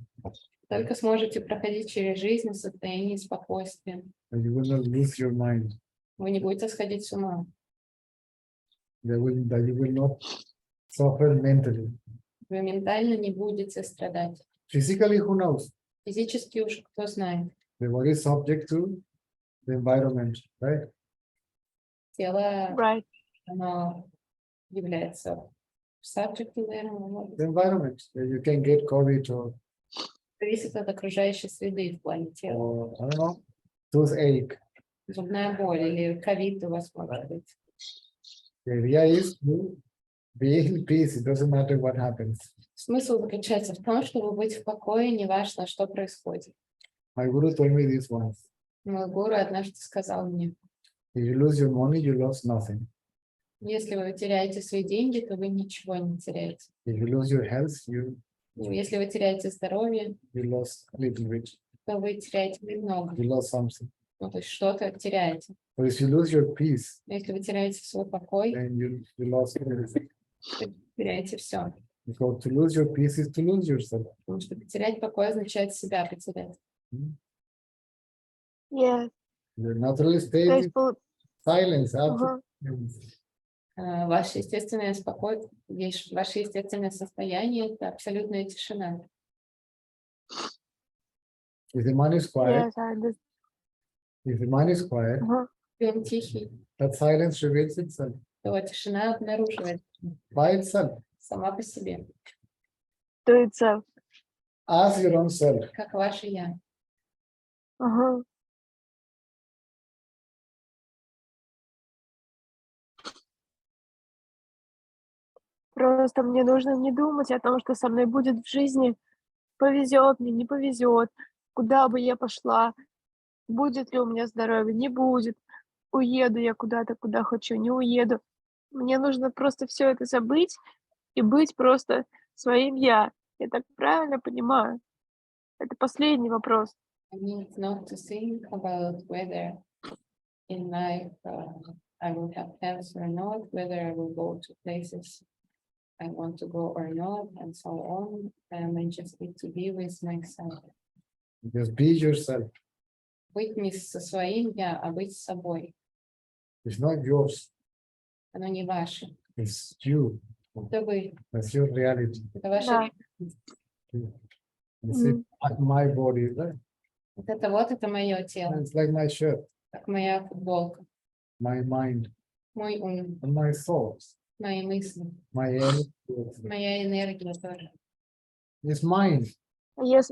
[SPEAKER 4] Только сможете проходить через жизнь в состоянии спокойствия.
[SPEAKER 1] And you will not lose your mind.
[SPEAKER 4] Вы не будете сходить с ума.
[SPEAKER 1] That you will not suffer mentally.
[SPEAKER 4] Вы ментально не будете страдать.
[SPEAKER 1] Physically, who knows?
[SPEAKER 4] Физически уж кто знает.
[SPEAKER 1] The body is subject to the environment, right?
[SPEAKER 4] Тело,
[SPEAKER 3] Right.
[SPEAKER 4] оно является subject to the
[SPEAKER 1] The environment. You can get COVID
[SPEAKER 4] зависит от окружающей среды в плане тела.
[SPEAKER 1] or I don't know, toothache.
[SPEAKER 4] Зубная боль или ковид у вас может быть.
[SPEAKER 1] The idea is to be in peace. It doesn't matter what happens.
[SPEAKER 4] Смысл заключается в том, чтобы быть в покое, неважно, что происходит.
[SPEAKER 1] My guru told me this once.
[SPEAKER 4] Мой гуру однажды сказал мне,
[SPEAKER 1] If you lose your money, you lost nothing.
[SPEAKER 4] если вы теряете свои деньги, то вы ничего не теряете.
[SPEAKER 1] If you lose your health,
[SPEAKER 4] Ну, если вы теряете здоровье,
[SPEAKER 1] you lost a little bit.
[SPEAKER 4] то вы теряете немного.
[SPEAKER 1] You lost something.
[SPEAKER 4] Ну, то есть что-то теряете.
[SPEAKER 1] But if you lose your peace,
[SPEAKER 4] Но если вы теряете свой покой,
[SPEAKER 1] then you lost everything.
[SPEAKER 4] вы теряете все.
[SPEAKER 1] Because to lose your peace is to lose yourself.
[SPEAKER 4] Потому что потерять покой означает себя потерять.
[SPEAKER 3] Yes.
[SPEAKER 1] Your natural
[SPEAKER 3] То
[SPEAKER 1] state
[SPEAKER 3] есть,
[SPEAKER 1] is silence.
[SPEAKER 3] Ага.
[SPEAKER 4] Ваше естественное спокойствие, ваше естественное состояние — это абсолютная тишина.
[SPEAKER 1] If the mind is quiet,
[SPEAKER 3] Yes, I understand.
[SPEAKER 1] If the mind is quiet,
[SPEAKER 2] Ага.
[SPEAKER 4] и он тихий,
[SPEAKER 1] that silence reveals itself
[SPEAKER 4] то тишина обнаруживает
[SPEAKER 1] by itself
[SPEAKER 4] сама по себе,
[SPEAKER 2] То есть,
[SPEAKER 1] as your own self.
[SPEAKER 4] как ваше я.
[SPEAKER 2] ага. Просто мне нужно не думать о том, что со мной будет в жизни. Повезет мне, не повезет. Куда бы я пошла, будет ли у меня здоровье, не будет. Уеду я куда-то, куда хочу, не уеду. Мне нужно просто все это забыть и быть просто своим я. Я так правильно понимаю? Это последний вопрос.
[SPEAKER 4] I need not to think about whether in life I will have cancer or not, whether I will go to places I want to go or not, and so on. And I just need to be with myself.
[SPEAKER 1] Just be yourself.
[SPEAKER 4] Быть не со своим я, а быть с собой.
[SPEAKER 1] It's not yours.
[SPEAKER 4] Оно не ваше.
[SPEAKER 1] It's you.
[SPEAKER 4] Это вы,
[SPEAKER 1] That's your reality.
[SPEAKER 4] это ваша
[SPEAKER 2] Да.
[SPEAKER 4] реальность.
[SPEAKER 1] You see, my body, right?
[SPEAKER 4] Вот это мое тело,
[SPEAKER 1] It's like my shirt,
[SPEAKER 4] как моя футболка,
[SPEAKER 1] my mind,
[SPEAKER 4] мой ум,
[SPEAKER 1] and my thoughts,
[SPEAKER 4] мои мысли,
[SPEAKER 1] my energy.
[SPEAKER 4] моя энергия тоже.
[SPEAKER 1] It's mine.
[SPEAKER 2] Yes,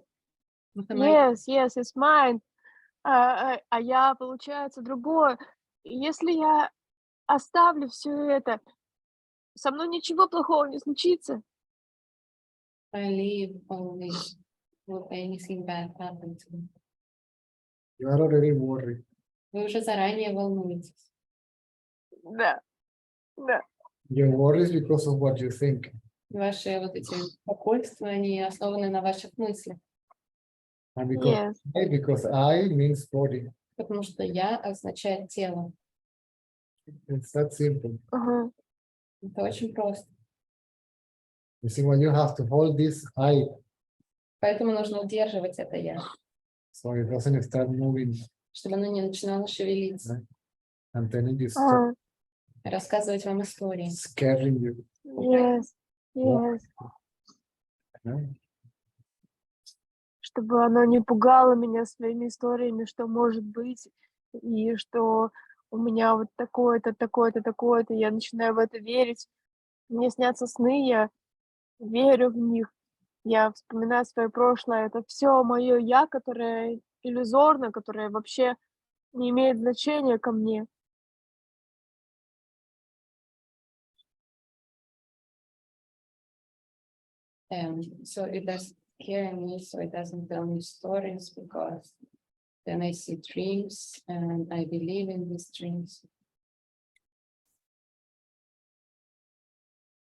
[SPEAKER 4] Это моё.
[SPEAKER 2] yes, it's mine. А я, получается, другое. И если я оставлю все это, со мной ничего плохого не случится.
[SPEAKER 4] I leave only will anything bad happen to me.
[SPEAKER 1] You are already worried.
[SPEAKER 4] Вы уже заранее волнуетесь.
[SPEAKER 2] Да, да.
[SPEAKER 1] Your worries because of what you think.
[SPEAKER 4] Ваши вот эти беспокойства, они основаны на ваших мыслях.
[SPEAKER 1] And because I means body.
[SPEAKER 4] Потому что я означает тело.
[SPEAKER 1] It's that simple.
[SPEAKER 2] Ага.
[SPEAKER 4] Это очень просто.
[SPEAKER 1] You see, when you have to hold this I,
[SPEAKER 4] Поэтому нужно удерживать это я,
[SPEAKER 1] so it doesn't start moving,
[SPEAKER 4] чтобы оно не начинало шевелиться,
[SPEAKER 1] and then it is
[SPEAKER 2] Ага.
[SPEAKER 4] рассказывать вам истории.
[SPEAKER 1] scaring you.
[SPEAKER 2] Yes.
[SPEAKER 1] Yeah?
[SPEAKER 2] Чтобы оно не пугало меня своими историями, что может быть, и что у меня вот такое-то, такое-то, такое-то. Я начинаю в это верить. Мне снятся сны, я верю в них. Я вспоминаю свое прошлое. Это все мое я, которое иллюзорно, которое вообще не имеет значения ко мне.
[SPEAKER 4] So it doesn't scare me, so it doesn't tell me stories, because then I see dreams and I believe in these dreams.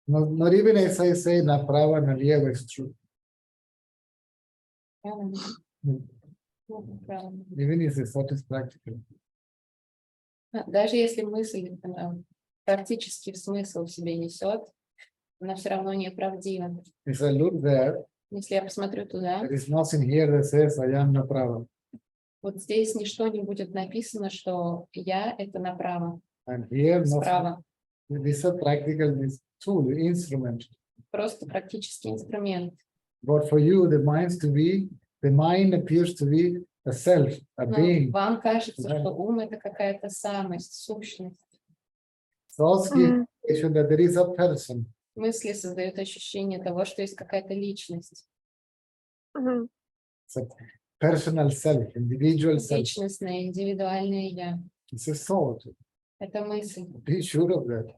[SPEAKER 1] Not even as I say направо, налево is true.
[SPEAKER 4] Правильно?
[SPEAKER 1] Mm.
[SPEAKER 4] Ну, правильно.
[SPEAKER 1] Even if the thought is practical.
[SPEAKER 4] Даже если мысль практически смысл в себе несет, она все равно неправдива.
[SPEAKER 1] If I look there,
[SPEAKER 4] Если я посмотрю туда,
[SPEAKER 1] there is nothing here that says I am направо.
[SPEAKER 4] вот здесь ничто не будет написано, что я — это направо,
[SPEAKER 1] And here, nothing.
[SPEAKER 4] справа.
[SPEAKER 1] This is a practical this tool, instrument.
[SPEAKER 4] Просто практический инструмент.
[SPEAKER 1] But for you, the mind appears to be a self, a
[SPEAKER 4] Но
[SPEAKER 1] being.
[SPEAKER 4] вам кажется,
[SPEAKER 1] Да.
[SPEAKER 4] что ум — это какая-то самость, сущность.
[SPEAKER 1] Thoughts give the impression that there is a person.
[SPEAKER 4] Мысли создают ощущение того, что есть какая-то личность,
[SPEAKER 2] Мгм.
[SPEAKER 1] It's a personal self, individual self.
[SPEAKER 4] личностное, индивидуальное я.
[SPEAKER 1] It's a thought.
[SPEAKER 4] Это мысль.
[SPEAKER 1] Be sure of that.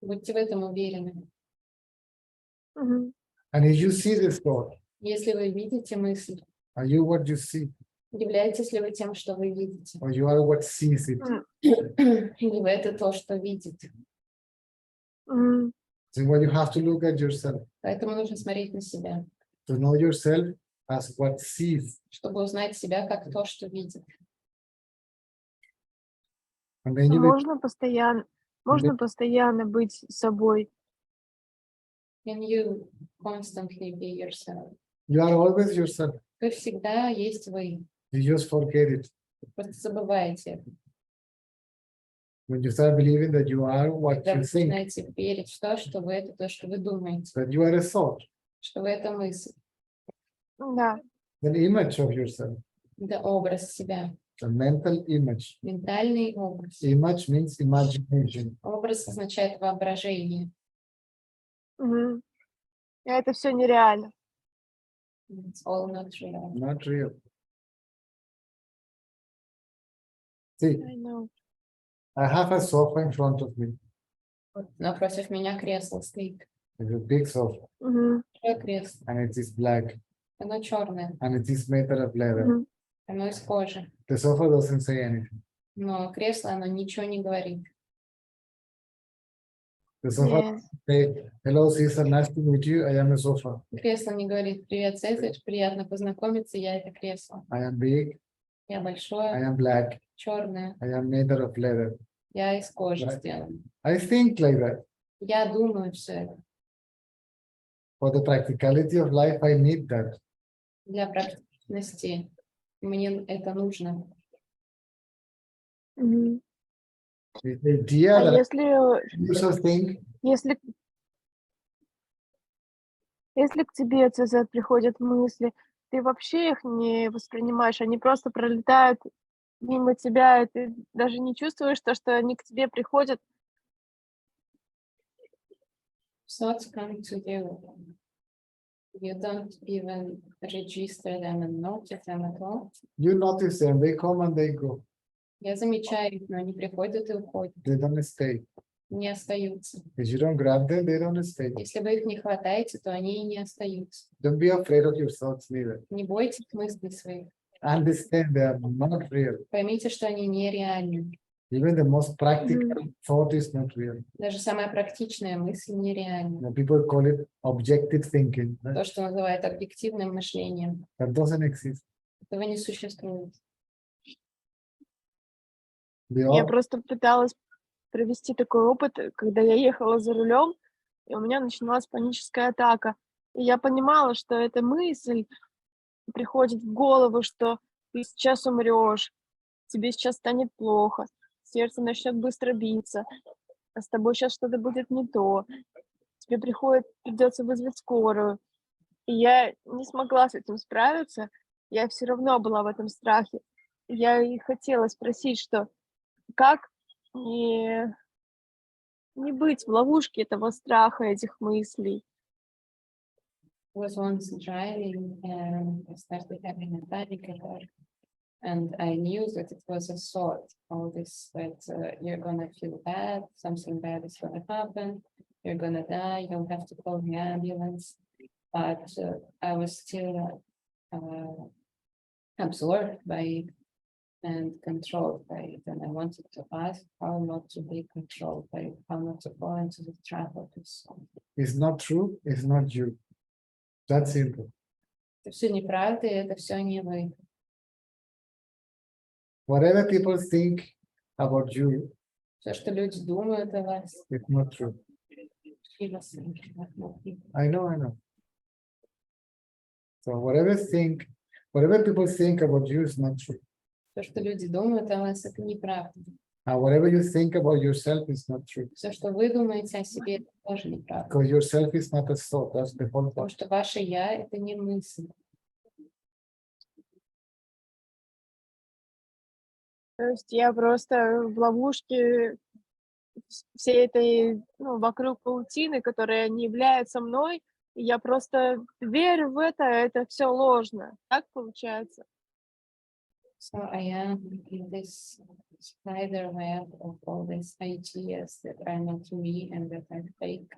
[SPEAKER 4] Будьте в этом уверены.
[SPEAKER 2] Мгм.
[SPEAKER 1] And if you see this thought,
[SPEAKER 4] Если вы видите мысль,
[SPEAKER 1] are you what you see?
[SPEAKER 4] являетесь ли вы тем, что вы видите?
[SPEAKER 1] Or you are what sees it?
[SPEAKER 4] Или вы — это то, что видите?
[SPEAKER 2] Мгм.
[SPEAKER 1] So when you have to look at yourself,
[SPEAKER 4] Поэтому нужно смотреть на себя,
[SPEAKER 1] to know yourself as what sees.
[SPEAKER 4] чтобы узнать себя как то, что видит.
[SPEAKER 1] And then you will,
[SPEAKER 2] Можно постоянно быть собой.
[SPEAKER 4] Can you constantly be yourself?
[SPEAKER 1] you are always yourself.
[SPEAKER 4] Вы всегда есть вы.
[SPEAKER 1] You just forget it.
[SPEAKER 4] Просто забываете это.
[SPEAKER 1] When you start believing that you are what
[SPEAKER 4] Когда
[SPEAKER 1] you
[SPEAKER 4] вы
[SPEAKER 1] think,
[SPEAKER 4] начинаете верить в то, что вы — это то, что вы думаете,
[SPEAKER 1] that you are a thought,
[SPEAKER 4] что вы — это мысль,
[SPEAKER 2] Да.
[SPEAKER 1] an image of yourself.
[SPEAKER 4] это образ себя.
[SPEAKER 1] A mental image.
[SPEAKER 4] Ментальный образ.
[SPEAKER 1] Image means imagination.
[SPEAKER 4] Образ означает воображение.
[SPEAKER 2] Мгм. И это все нереально.
[SPEAKER 4] It's all not real.
[SPEAKER 1] Not real. See,
[SPEAKER 2] I know.
[SPEAKER 1] I have a sofa in front of me.
[SPEAKER 4] Вот напротив меня кресло стоит.
[SPEAKER 1] It's a big sofa,
[SPEAKER 2] Мгм.
[SPEAKER 4] Большое кресло.
[SPEAKER 1] and it is black,
[SPEAKER 4] Оно черное.
[SPEAKER 1] and it is made out of leather.
[SPEAKER 2] Мгм.
[SPEAKER 4] Оно из кожи.
[SPEAKER 1] The sofa doesn't say anything.
[SPEAKER 4] Но кресло, оно ничего не говорит.
[SPEAKER 1] The sofa
[SPEAKER 2] Нет.
[SPEAKER 1] say, "Hello, Caesar. Nice to meet you. I am a sofa.
[SPEAKER 4] Кресло не говорит: привет, Цезарь, приятно познакомиться, я это кресло.
[SPEAKER 1] I am big.
[SPEAKER 4] Я
[SPEAKER 1] I
[SPEAKER 4] большое,
[SPEAKER 1] am black.
[SPEAKER 4] черное,
[SPEAKER 1] I am made out of leather."
[SPEAKER 4] я из кожи
[SPEAKER 1] Right.
[SPEAKER 4] сделан.
[SPEAKER 1] I think like that.
[SPEAKER 4] Я думаю все это.
[SPEAKER 1] For the practicality of life, I need that.
[SPEAKER 4] Для практичности мне это нужно.
[SPEAKER 2] Мгм.
[SPEAKER 1] The idea
[SPEAKER 2] А
[SPEAKER 1] that
[SPEAKER 2] если,
[SPEAKER 1] I also think
[SPEAKER 2] если, если к тебе, Цезарь, приходят мысли, ты вообще их не воспринимаешь, они просто пролетают мимо тебя, и ты даже не чувствуешь то, что они к тебе приходят.
[SPEAKER 4] Thoughts come to you. You don't even register them and notice them at all.
[SPEAKER 1] you notice them, they come and they go.
[SPEAKER 4] Я замечаю их, но они приходят и уходят,
[SPEAKER 1] They don't stay.
[SPEAKER 4] не остаются.
[SPEAKER 1] If you don't grab them, they don't stay.
[SPEAKER 4] Если вы их не хватаете, то они и не остаются.
[SPEAKER 1] Don't be afraid of your thoughts neither.
[SPEAKER 4] Не бойтесь мыслей своих.
[SPEAKER 1] Understand they are not real.
[SPEAKER 4] Поймите, что они нереальны.
[SPEAKER 1] Even the most practical thought is not real.
[SPEAKER 4] Даже самая практичная мысль нереальна.
[SPEAKER 1] Now, people call it objective thinking. Right?
[SPEAKER 4] То, что называют объективным мышлением,
[SPEAKER 1] That doesn't exist.
[SPEAKER 4] этого не существует.
[SPEAKER 1] The
[SPEAKER 2] Я
[SPEAKER 1] op-
[SPEAKER 2] просто пыталась провести такой опыт, когда я ехала за рулем, и у меня начиналась паническая атака. И я понимала, что эта мысль приходит в голову, что ты сейчас умрешь, тебе сейчас станет плохо, сердце начнет быстро биться, а с тобой сейчас что-то будет не то, тебе придется вызвать скорую. И я не смогла с этим справиться, я все равно была в этом страхе. Я и хотела спросить, что как не быть в ловушке этого страха, этих мыслей.
[SPEAKER 4] Was once driving and I started having a panic attack. And I knew that it was a thought, all this, that you're gonna feel bad, something bad is gonna happen, you're gonna die, you'll have to call the ambulance. But I was still absorbed by it and controlled by it. And I wanted to ask how not to be controlled by it, how not to fall into the trap of this thought.
[SPEAKER 1] It's not true, it's not you. That's simple.
[SPEAKER 4] Это все неправда, и это все не вы.
[SPEAKER 1] Whatever people think about you,
[SPEAKER 4] Все, что люди думают о вас,
[SPEAKER 1] it's not true.
[SPEAKER 4] и вас самих,
[SPEAKER 1] I know. So whatever people think about you is not true.
[SPEAKER 4] то, что люди думают о вас, это неправда.
[SPEAKER 1] And whatever you think about yourself is not true.
[SPEAKER 4] Все, что вы думаете о себе, это тоже неправда.
[SPEAKER 1] Because yourself is not a thought, that's the whole
[SPEAKER 4] Потому
[SPEAKER 1] point.
[SPEAKER 4] что ваше «я» — это не мысль.
[SPEAKER 2] То есть я просто в ловушке всей этой, вокруг паутины, которая не является мной, и я просто верю в это все ложно. Так получается?
[SPEAKER 4] So I am in this spider web of all these ideas that are not me and that are fake.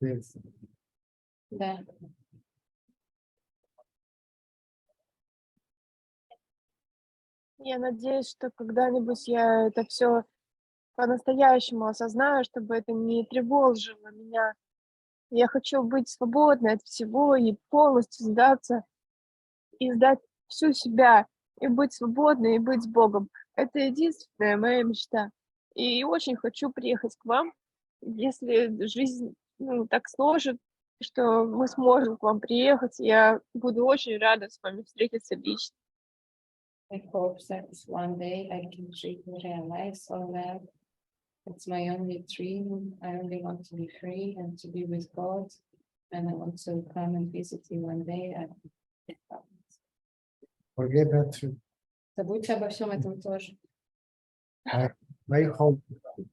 [SPEAKER 1] Yes.
[SPEAKER 4] Да,
[SPEAKER 2] Я надеюсь, что когда-нибудь я это все по-настоящему осознаю, чтобы это не тревожило меня. Я хочу быть свободной от всего и полностью сдаться, и сдать всю себя, и быть свободной, и быть с Богом. Это единственная моя мечта. И очень хочу приехать к вам, если жизнь так сложит, что мы сможем к вам приехать. Я буду очень рада с вами встретиться лично.
[SPEAKER 4] I hope that one day I can really realize all that. It's my only dream. I only want to be free and to be with God. And I want to come and visit you one day.
[SPEAKER 1] Forget that too.
[SPEAKER 4] Забудьте обо всем этом тоже.
[SPEAKER 1] I hope.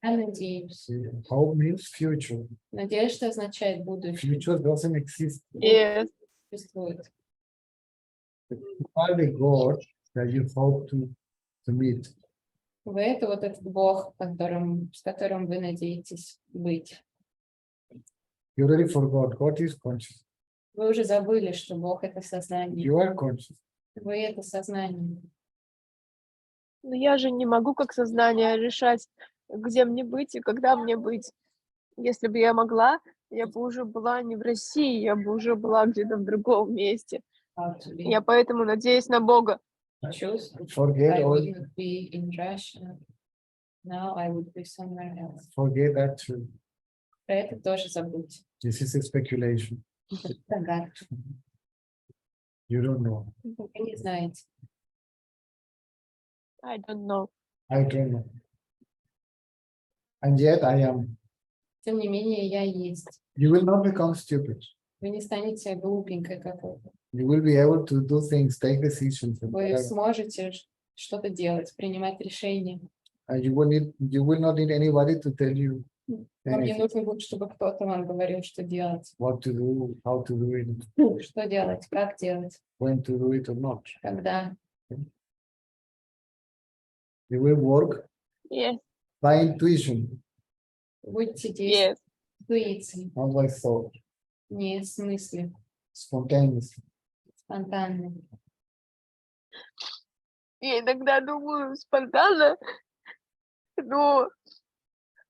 [SPEAKER 4] Я надеюсь.
[SPEAKER 1] Hope means future.
[SPEAKER 4] Надежда означает будущее.
[SPEAKER 1] Future doesn't exist.
[SPEAKER 2] Yes.
[SPEAKER 4] Существует.
[SPEAKER 1] You are the God that you hope to meet.
[SPEAKER 4] Вы это вот этот Бог, с которым вы надеетесь быть.
[SPEAKER 1] You already forgot. God is conscious.
[SPEAKER 4] Вы уже забыли, что Бог — это сознание.
[SPEAKER 1] You are conscious.
[SPEAKER 4] Вы — это сознание.
[SPEAKER 2] Но я же не могу как сознание решать, где мне быть и когда мне быть. Если бы я могла, я бы уже была не в России, я бы уже была где-то в другом месте.
[SPEAKER 4] How to be.
[SPEAKER 2] Я поэтому надеюсь на Бога.
[SPEAKER 4] Choose.
[SPEAKER 1] Forget
[SPEAKER 4] I
[SPEAKER 1] all.
[SPEAKER 4] wouldn't be in Russia. Now I would be somewhere else.
[SPEAKER 1] Forget that too.
[SPEAKER 4] Про это тоже забудьте.
[SPEAKER 1] This is a speculation.
[SPEAKER 4] Это догадка.
[SPEAKER 1] You don't know.
[SPEAKER 4] Вы не знаете.
[SPEAKER 2] I don't know.
[SPEAKER 1] I don't know. And yet I am.
[SPEAKER 4] Тем не менее, я есть.
[SPEAKER 1] You will not become stupid.
[SPEAKER 4] Вы не станете глупенькой какой-то.
[SPEAKER 1] You will be able to do things, take decisions, and
[SPEAKER 4] Вы
[SPEAKER 1] whatever.
[SPEAKER 4] сможете что-то делать, принимать решения.
[SPEAKER 1] And you will not need anybody to tell you
[SPEAKER 4] Вам не
[SPEAKER 1] anything,
[SPEAKER 4] нужно будет, чтобы кто-то вам говорил, что делать.
[SPEAKER 1] what to do, how to do it,
[SPEAKER 4] Что делать, как делать,
[SPEAKER 1] when to do it or not.
[SPEAKER 4] когда.
[SPEAKER 1] You will work
[SPEAKER 2] Yes,
[SPEAKER 1] by intuition,
[SPEAKER 4] Будьте действовать
[SPEAKER 2] yes.
[SPEAKER 4] интуицией,
[SPEAKER 1] not by thought,
[SPEAKER 4] не с мыслью,
[SPEAKER 1] spontaneously.
[SPEAKER 4] спонтанно.
[SPEAKER 2] Я иногда думаю спонтанно, но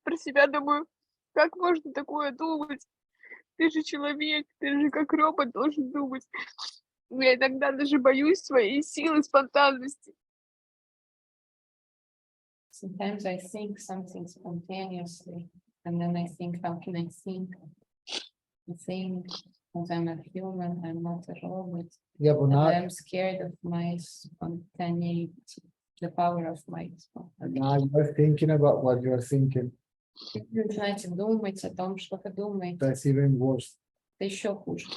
[SPEAKER 2] про себя думаю, как можно такое думать? Ты же человек, ты же как робот должен думать. Я иногда даже боюсь своей силы спонтанности.
[SPEAKER 4] Sometimes I think something spontaneously, and then I think, how can I think? I think, because I'm a human, I'm not a robot.
[SPEAKER 1] Yeah, but
[SPEAKER 4] And
[SPEAKER 1] now,
[SPEAKER 4] I'm scared of my spontaneity, the power of my spontaneity.
[SPEAKER 1] now you are thinking about what you are thinking.
[SPEAKER 4] Вы начинаете думать о том, что вы думаете,
[SPEAKER 1] That's even worse.
[SPEAKER 4] это еще хуже.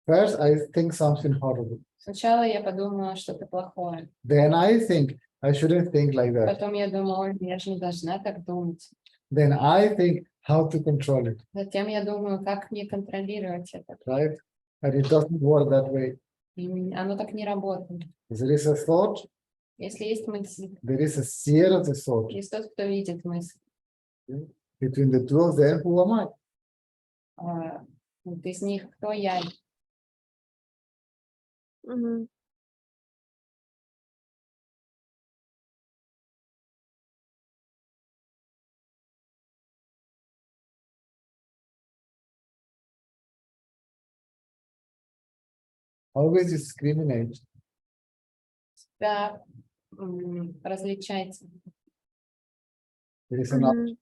[SPEAKER 1] First, I think something horrible.
[SPEAKER 4] Сначала я подумала что-то плохое,
[SPEAKER 1] Then I think I shouldn't think like that.
[SPEAKER 4] потом я думала, ой, я же не должна так думать.
[SPEAKER 1] Then I think how to control it,
[SPEAKER 4] Затем я думаю, как мне контролировать это.
[SPEAKER 1] right? And it doesn't work that way.
[SPEAKER 4] И оно так не работает.
[SPEAKER 1] There is a thought,
[SPEAKER 4] Если есть мысль,
[SPEAKER 1] there is a seer of the thought.
[SPEAKER 4] есть тот, кто видит мысль.
[SPEAKER 1] Between the two of them, who am I?
[SPEAKER 4] Вот из них кто я?
[SPEAKER 2] Мгм.
[SPEAKER 1] Always discriminate.
[SPEAKER 4] Да, различайте.
[SPEAKER 1] There is an
[SPEAKER 2] Мгм.
[SPEAKER 1] object.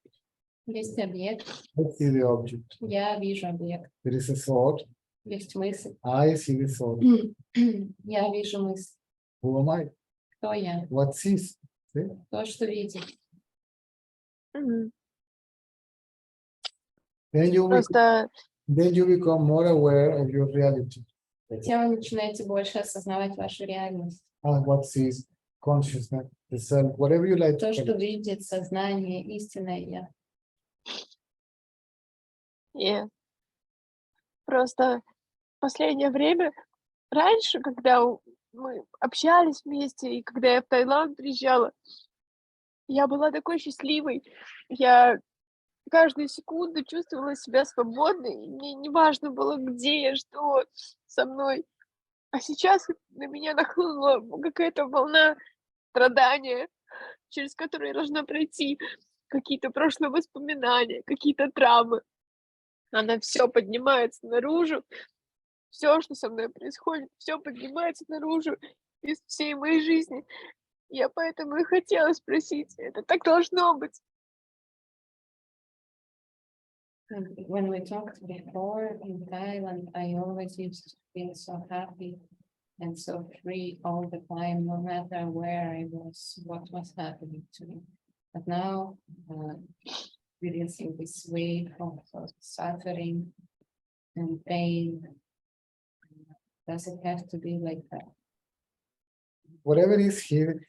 [SPEAKER 4] Есть объект,
[SPEAKER 1] I see the object.
[SPEAKER 4] я вижу объект.
[SPEAKER 1] There is a thought.
[SPEAKER 4] Есть мысль,
[SPEAKER 1] I see the thought.
[SPEAKER 4] я вижу мысль.
[SPEAKER 1] Who am I?
[SPEAKER 4] Кто я?
[SPEAKER 1] What sees? See?
[SPEAKER 4] То, что видит.
[SPEAKER 2] Мгм.
[SPEAKER 1] Then
[SPEAKER 2] Просто
[SPEAKER 1] you become more aware of your reality.
[SPEAKER 4] Затем вы начинаете больше осознавать вашу реальность.
[SPEAKER 1] And what sees consciousness, the self, whatever you like to
[SPEAKER 4] То,
[SPEAKER 1] call
[SPEAKER 4] что
[SPEAKER 1] it.
[SPEAKER 4] видит сознание, истинное я.
[SPEAKER 2] Yes. Просто в последнее время, раньше, когда мы общались вместе, и когда я в Таиланд приезжала, я была такой счастливой. Я каждую секунду чувствовала себя свободной, и мне не важно было, где я, что со мной. А сейчас на меня нахлынула какая-то волна страдания, через которую я должна пройти, какие-то прошлые воспоминания, какие-то травмы. Она все поднимается наружу, все, что со мной происходит, все поднимается наружу из всей моей жизни. Я поэтому и хотела спросить, это так должно быть?
[SPEAKER 4] When we talked before in Thailand, I always used to feel so happy and so free all the time, no matter where I was, what was happening to me. But now, experiencing this wave of suffering and pain, does it have to be like that?
[SPEAKER 1] whatever is here,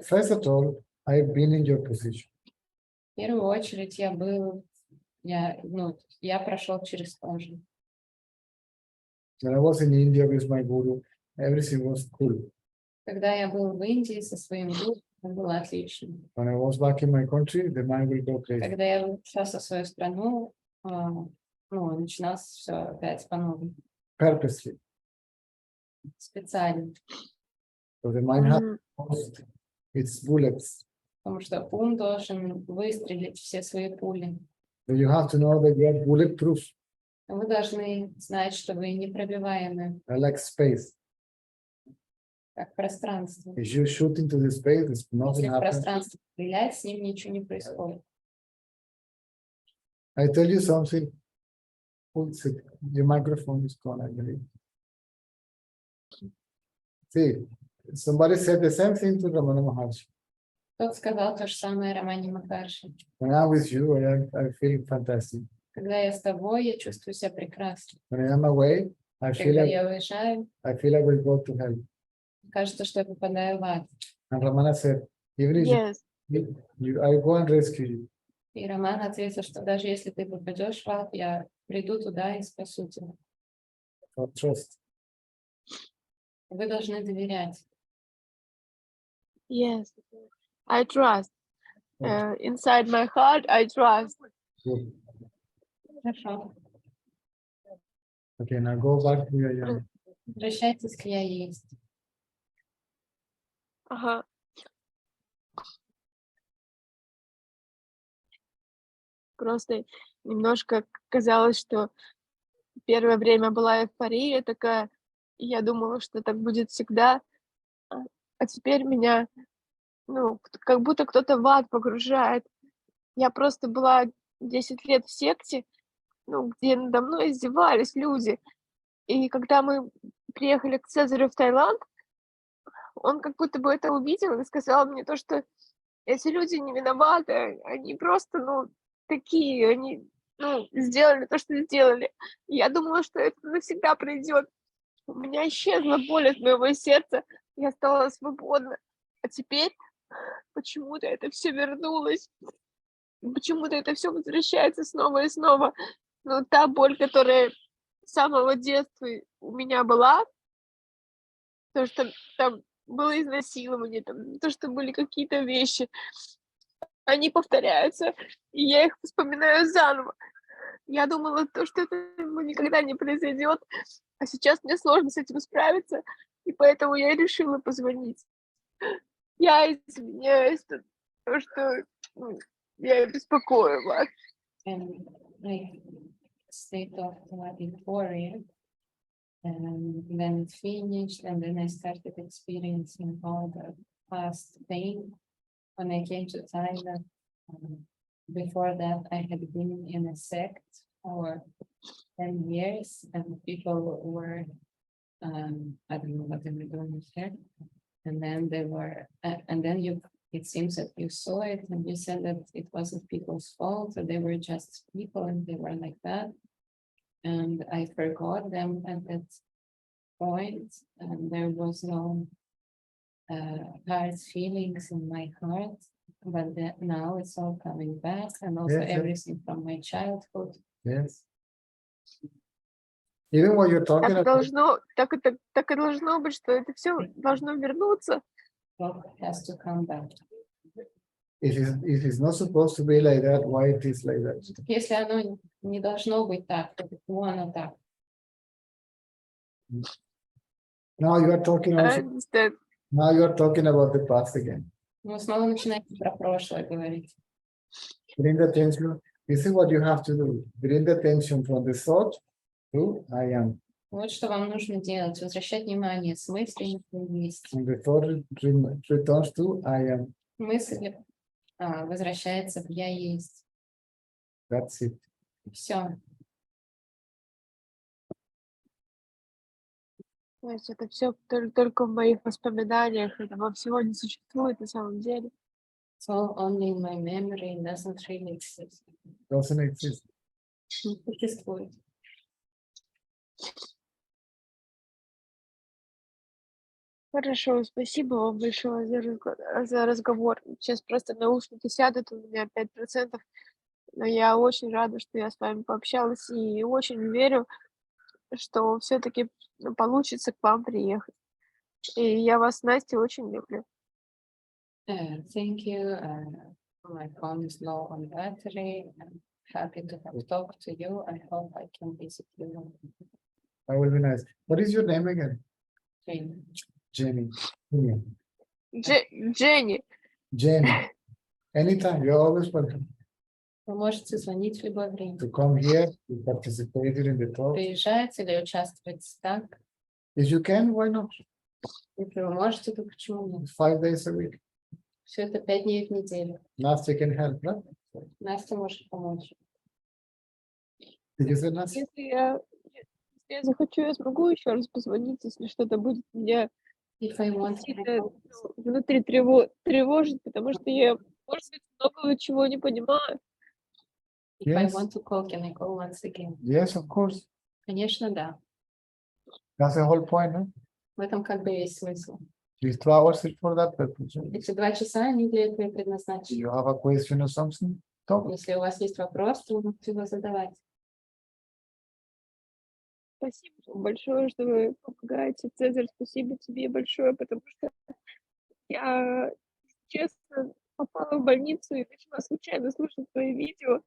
[SPEAKER 1] first of all, I've been in your position.
[SPEAKER 4] В первую очередь я прошел через то же.
[SPEAKER 1] When I was in India with my guru, everything was cool.
[SPEAKER 4] Когда я был в Индии со своим гуру, это было отлично.
[SPEAKER 1] When I was back in my country, the mind will go crazy.
[SPEAKER 4] Когда я возвращался в свою страну, начиналось все опять по-новому.
[SPEAKER 1] Purposely.
[SPEAKER 4] Специально.
[SPEAKER 1] So the mind has
[SPEAKER 2] М,
[SPEAKER 1] its bullets.
[SPEAKER 4] Потому что ум должен выстрелить все свои пули.
[SPEAKER 1] So you have to know that you are bulletproof,
[SPEAKER 4] Вы должны знать, что вы непробиваемы,
[SPEAKER 1] like space.
[SPEAKER 4] как пространство.
[SPEAKER 1] If you shoot into the space, there's nothing
[SPEAKER 4] Если в
[SPEAKER 1] happens.
[SPEAKER 4] пространство стрелять, с ним ничего не происходит.
[SPEAKER 1] I tell you something. Your microphone is gone, I believe. See, somebody said the same thing to Ramana Maharshi.
[SPEAKER 4] Тот сказал то же самое Романе Махарши.
[SPEAKER 1] When I'm with you, I feel fantastic.
[SPEAKER 4] Когда я с тобой, я чувствую себя прекрасно.
[SPEAKER 1] When I am away, I feel
[SPEAKER 4] Когда
[SPEAKER 1] like
[SPEAKER 4] я уезжаю,
[SPEAKER 1] I will go to hell.
[SPEAKER 4] кажется, что я попадаю в ад.
[SPEAKER 1] And Ramana said, even if
[SPEAKER 2] Yes.
[SPEAKER 1] I go and rescue you.
[SPEAKER 4] И Роман ответил, что даже если ты попадешь в ад, я приду туда и спасу тебя.
[SPEAKER 1] So trust.
[SPEAKER 4] Вы должны доверять.
[SPEAKER 2] Yes. I trust.
[SPEAKER 1] Okay.
[SPEAKER 2] Inside my heart, I trust.
[SPEAKER 1] Good.
[SPEAKER 4] Хорошо.
[SPEAKER 1] Okay, now go back to your young.
[SPEAKER 4] Возвращайтесь к я есть.
[SPEAKER 2] Ага. Просто немножко казалось, что первое время была эйфория такая, и я думала, что так будет всегда. А теперь меня, как будто кто-то в ад погружает. Я просто была 10 лет в секте, где надо мной издевались люди. И когда мы приехали к Цезарю в Таиланд, он как будто бы это увидел и сказал мне то, что эти люди не виноваты, они просто, такие, они, сделали то, что сделали. И я думала, что это навсегда пройдет. У меня исчезла боль от моего сердца, я стала свободна. А теперь почему-то это все вернулось. Почему-то это все возвращается снова и снова. Но та боль, которая с самого детства у меня была, то, что там было изнасилование, то, что были какие-то вещи, они повторяются, и я их вспоминаю заново. Я думала, что это никогда не произойдет, а сейчас мне сложно с этим справиться, и поэтому я решила позвонить. Я извиняюсь, то, что я беспокою вас.
[SPEAKER 4] And like state of euphoria. And then it finished, and then I started experiencing all the past pain when I came to Thailand. Before that, I had been in a sect for 10 years, and people were, I don't know what they were doing here. And then they were, and then it seems that you saw it and you said that it wasn't people's fault, or they were just people and they were like that. And I forgot them at that point, and there was no hard feelings in my heart. But now it's all coming back, and also
[SPEAKER 1] Yes, yes.
[SPEAKER 4] everything from my childhood.
[SPEAKER 1] Yes. Even what you're talking about,
[SPEAKER 2] Так и должно быть, что это все должно вернуться.
[SPEAKER 4] What has to come back.
[SPEAKER 1] if it's not supposed to be like that, why it is like that?
[SPEAKER 4] Если оно не должно быть так, то почему оно так?
[SPEAKER 1] Now you are talking also,
[SPEAKER 2] Understand.
[SPEAKER 1] now you are talking about the past again.
[SPEAKER 4] Мы снова начинаем про прошлое говорить.
[SPEAKER 1] Bring the attention. This is what you have to do. Bring the attention from the thought to I am.
[SPEAKER 4] Вот что вам нужно делать. Возвращать внимание с мыслями на есть.
[SPEAKER 1] And the thought returns to I am.
[SPEAKER 4] Мысль возвращается в я есть.
[SPEAKER 1] That's it.
[SPEAKER 4] Все.
[SPEAKER 2] То есть это все только в моих воспоминаниях, этого всего не существует на самом деле.
[SPEAKER 4] It's all only in my memory, it doesn't really exist.
[SPEAKER 1] Doesn't exist.
[SPEAKER 4] Не существует.
[SPEAKER 2] Хорошо, спасибо вам большое за разговор. Сейчас просто наушники сядут у меня 5%, но я очень рада, что я с вами пообщалась и очень верю, что все-таки получится к вам приехать. И я вас, Настя, очень люблю.
[SPEAKER 4] Thank you. My phone is low on battery. I'm happy to have talked to you. I hope I can visit you
[SPEAKER 1] That will be nice. What is your name again?
[SPEAKER 4] soon.
[SPEAKER 1] Jenny. Jenny.
[SPEAKER 2] Дженни,
[SPEAKER 1] Jenny. Anytime, you're always welcome
[SPEAKER 4] Вы можете звонить в любое время.
[SPEAKER 1] to come here, to participate in the talk.
[SPEAKER 4] Приезжать или участвовать так.
[SPEAKER 1] If you can, why not?
[SPEAKER 4] Если вы можете, то почему нет?
[SPEAKER 1] 5 days a week.
[SPEAKER 4] Все это 5 дней в неделю.
[SPEAKER 1] Nastya can help, right?
[SPEAKER 4] Настя может помочь.
[SPEAKER 1] Did you say Nastya?
[SPEAKER 2] если я захочу, я смогу еще раз позвонить, если что-то будет меня
[SPEAKER 4] If I want to
[SPEAKER 2] сильно внутри тревожить, потому что я, может быть, многого чего не понимаю.
[SPEAKER 4] If I
[SPEAKER 1] Yes.
[SPEAKER 4] want to call, can I call once again?
[SPEAKER 1] Yes, of course.
[SPEAKER 4] Конечно, да.
[SPEAKER 1] That's the whole point, huh?
[SPEAKER 4] В этом как бы весь смысл.
[SPEAKER 1] These 2 hours is for that purpose.
[SPEAKER 4] Эти 2 часа, они для этого и предназначены.
[SPEAKER 1] You have a question or something? Talk.
[SPEAKER 4] Если у вас есть вопрос, то вы можете его задавать.
[SPEAKER 2] Спасибо вам большое, что вы помогаете, Цезарь. Спасибо тебе большое, потому что я, честно, попала в больницу и начала случайно слушать твои видео.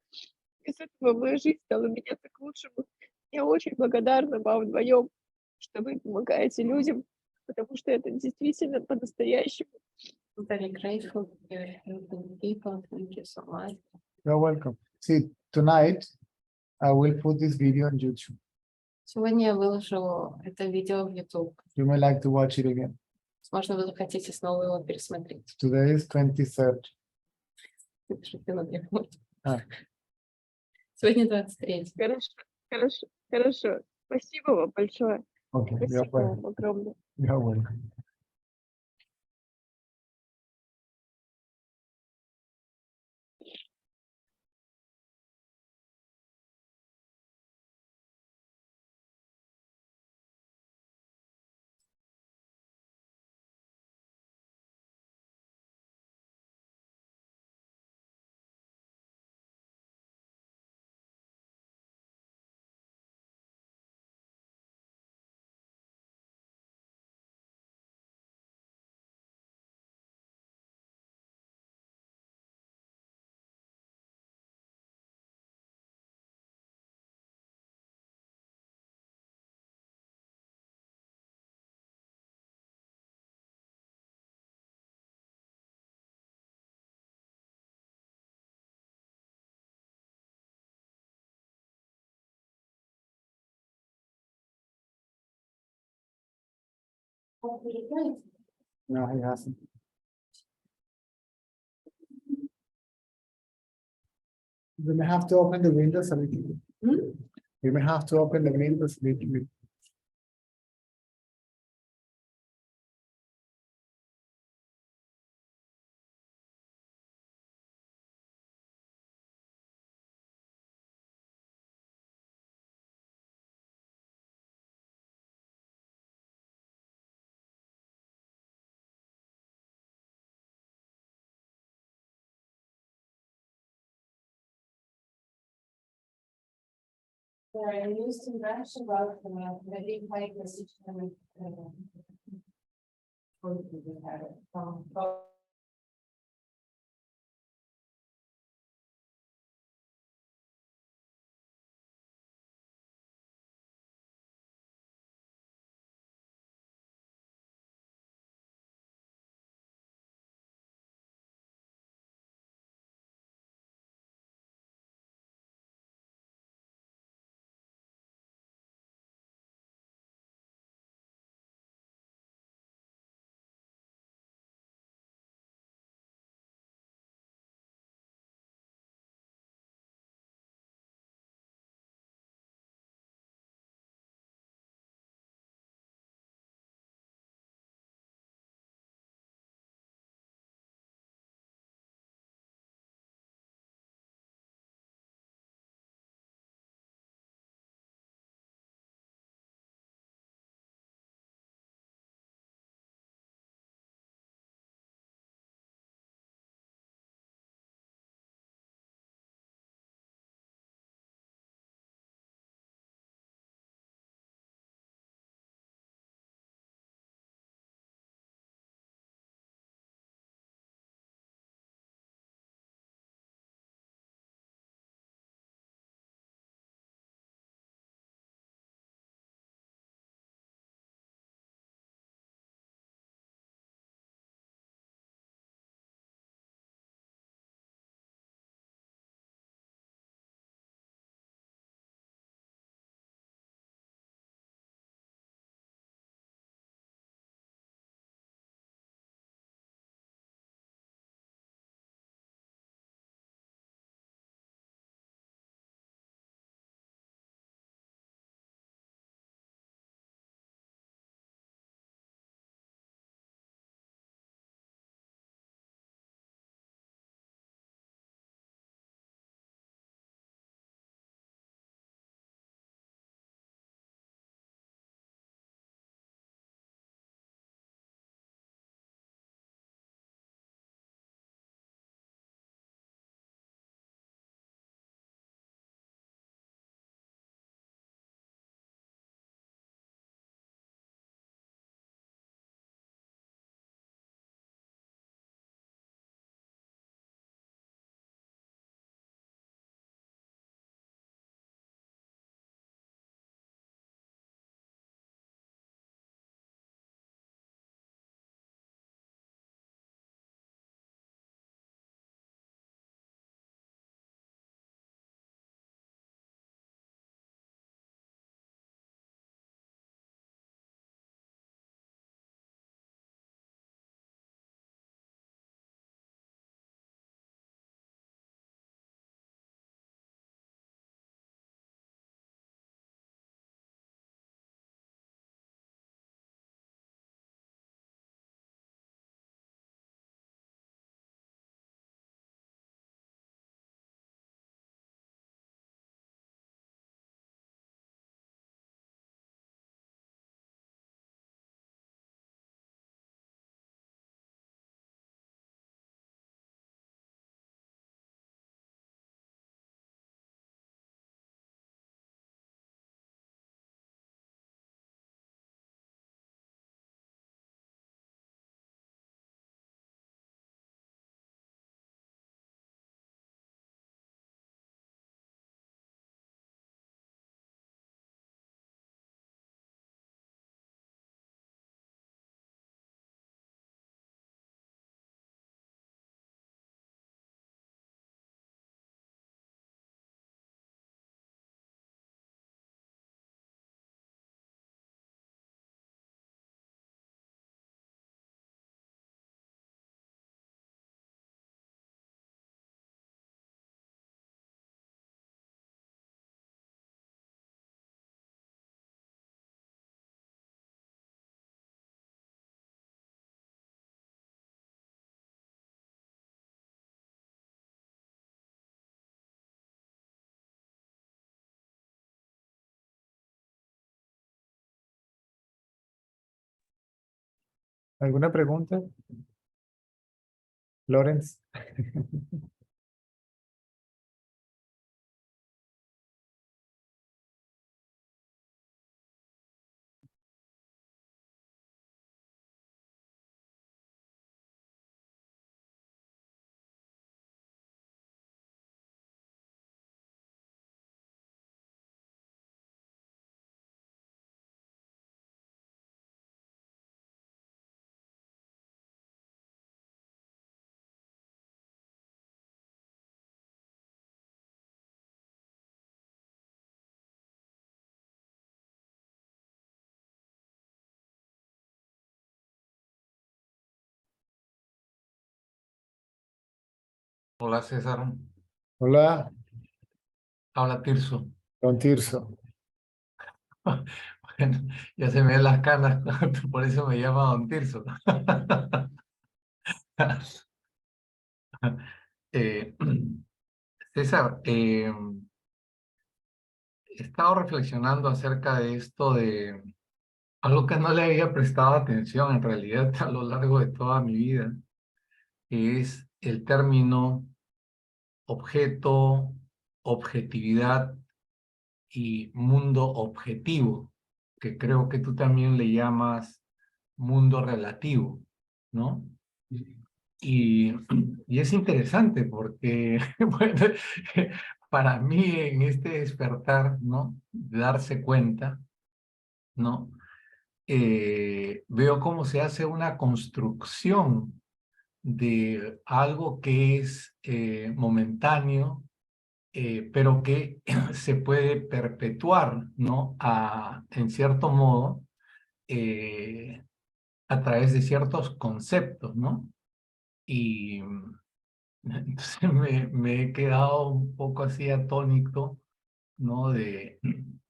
[SPEAKER 2] И с этого моя жизнь стала меняться к лучшему. Я очень благодарна вам вдвоем, что вы помогаете людям, потому что это действительно по-настоящему.
[SPEAKER 4] I'm very grateful for your helping people. Thank you so much.
[SPEAKER 1] You're welcome. See, tonight I will put this video on YouTube.
[SPEAKER 4] Сегодня я выложу это видео в YouTube.
[SPEAKER 1] You may like to watch it again.
[SPEAKER 4] Возможно, вы захотите снова его пересмотреть.
[SPEAKER 1] Today is 23rd.
[SPEAKER 4] Шутки на перевод.
[SPEAKER 1] А.
[SPEAKER 4] Сегодня 23.
[SPEAKER 2] Хорошо. Спасибо вам большое.
[SPEAKER 1] Okay, you're
[SPEAKER 2] Спасибо
[SPEAKER 1] welcome.
[SPEAKER 2] вам огромное.
[SPEAKER 1] You're welcome. No, he hasn't. We may have to open the windows a little bit. We may have to open the windows a little bit.
[SPEAKER 4] I used to mention about the big hike decision.
[SPEAKER 1] ¿Alguna pregunta? Lawrence.
[SPEAKER 5] Hola César,
[SPEAKER 1] Hola,
[SPEAKER 5] habla Tirso.
[SPEAKER 1] don Tirso.
[SPEAKER 5] Bueno, ya se me ven las canas, por eso me llama Don Tirso. Eh, César, he estado reflexionando acerca de esto de algo que no le había prestado atención en realidad a lo largo de toda mi vida, que es el término objeto, objetividad y mundo objetivo, que creo que tú también le llamas mundo relativo, ¿no? Y, y es interesante porque, bueno, para mí en este despertar, ¿no? De darse cuenta, ¿no? Veo cómo se hace una construcción de algo que es momentáneo, pero que se puede perpetuar, ¿no? En cierto modo, a través de ciertos conceptos, ¿no? Y entonces me he quedado un poco así atónito, ¿no? De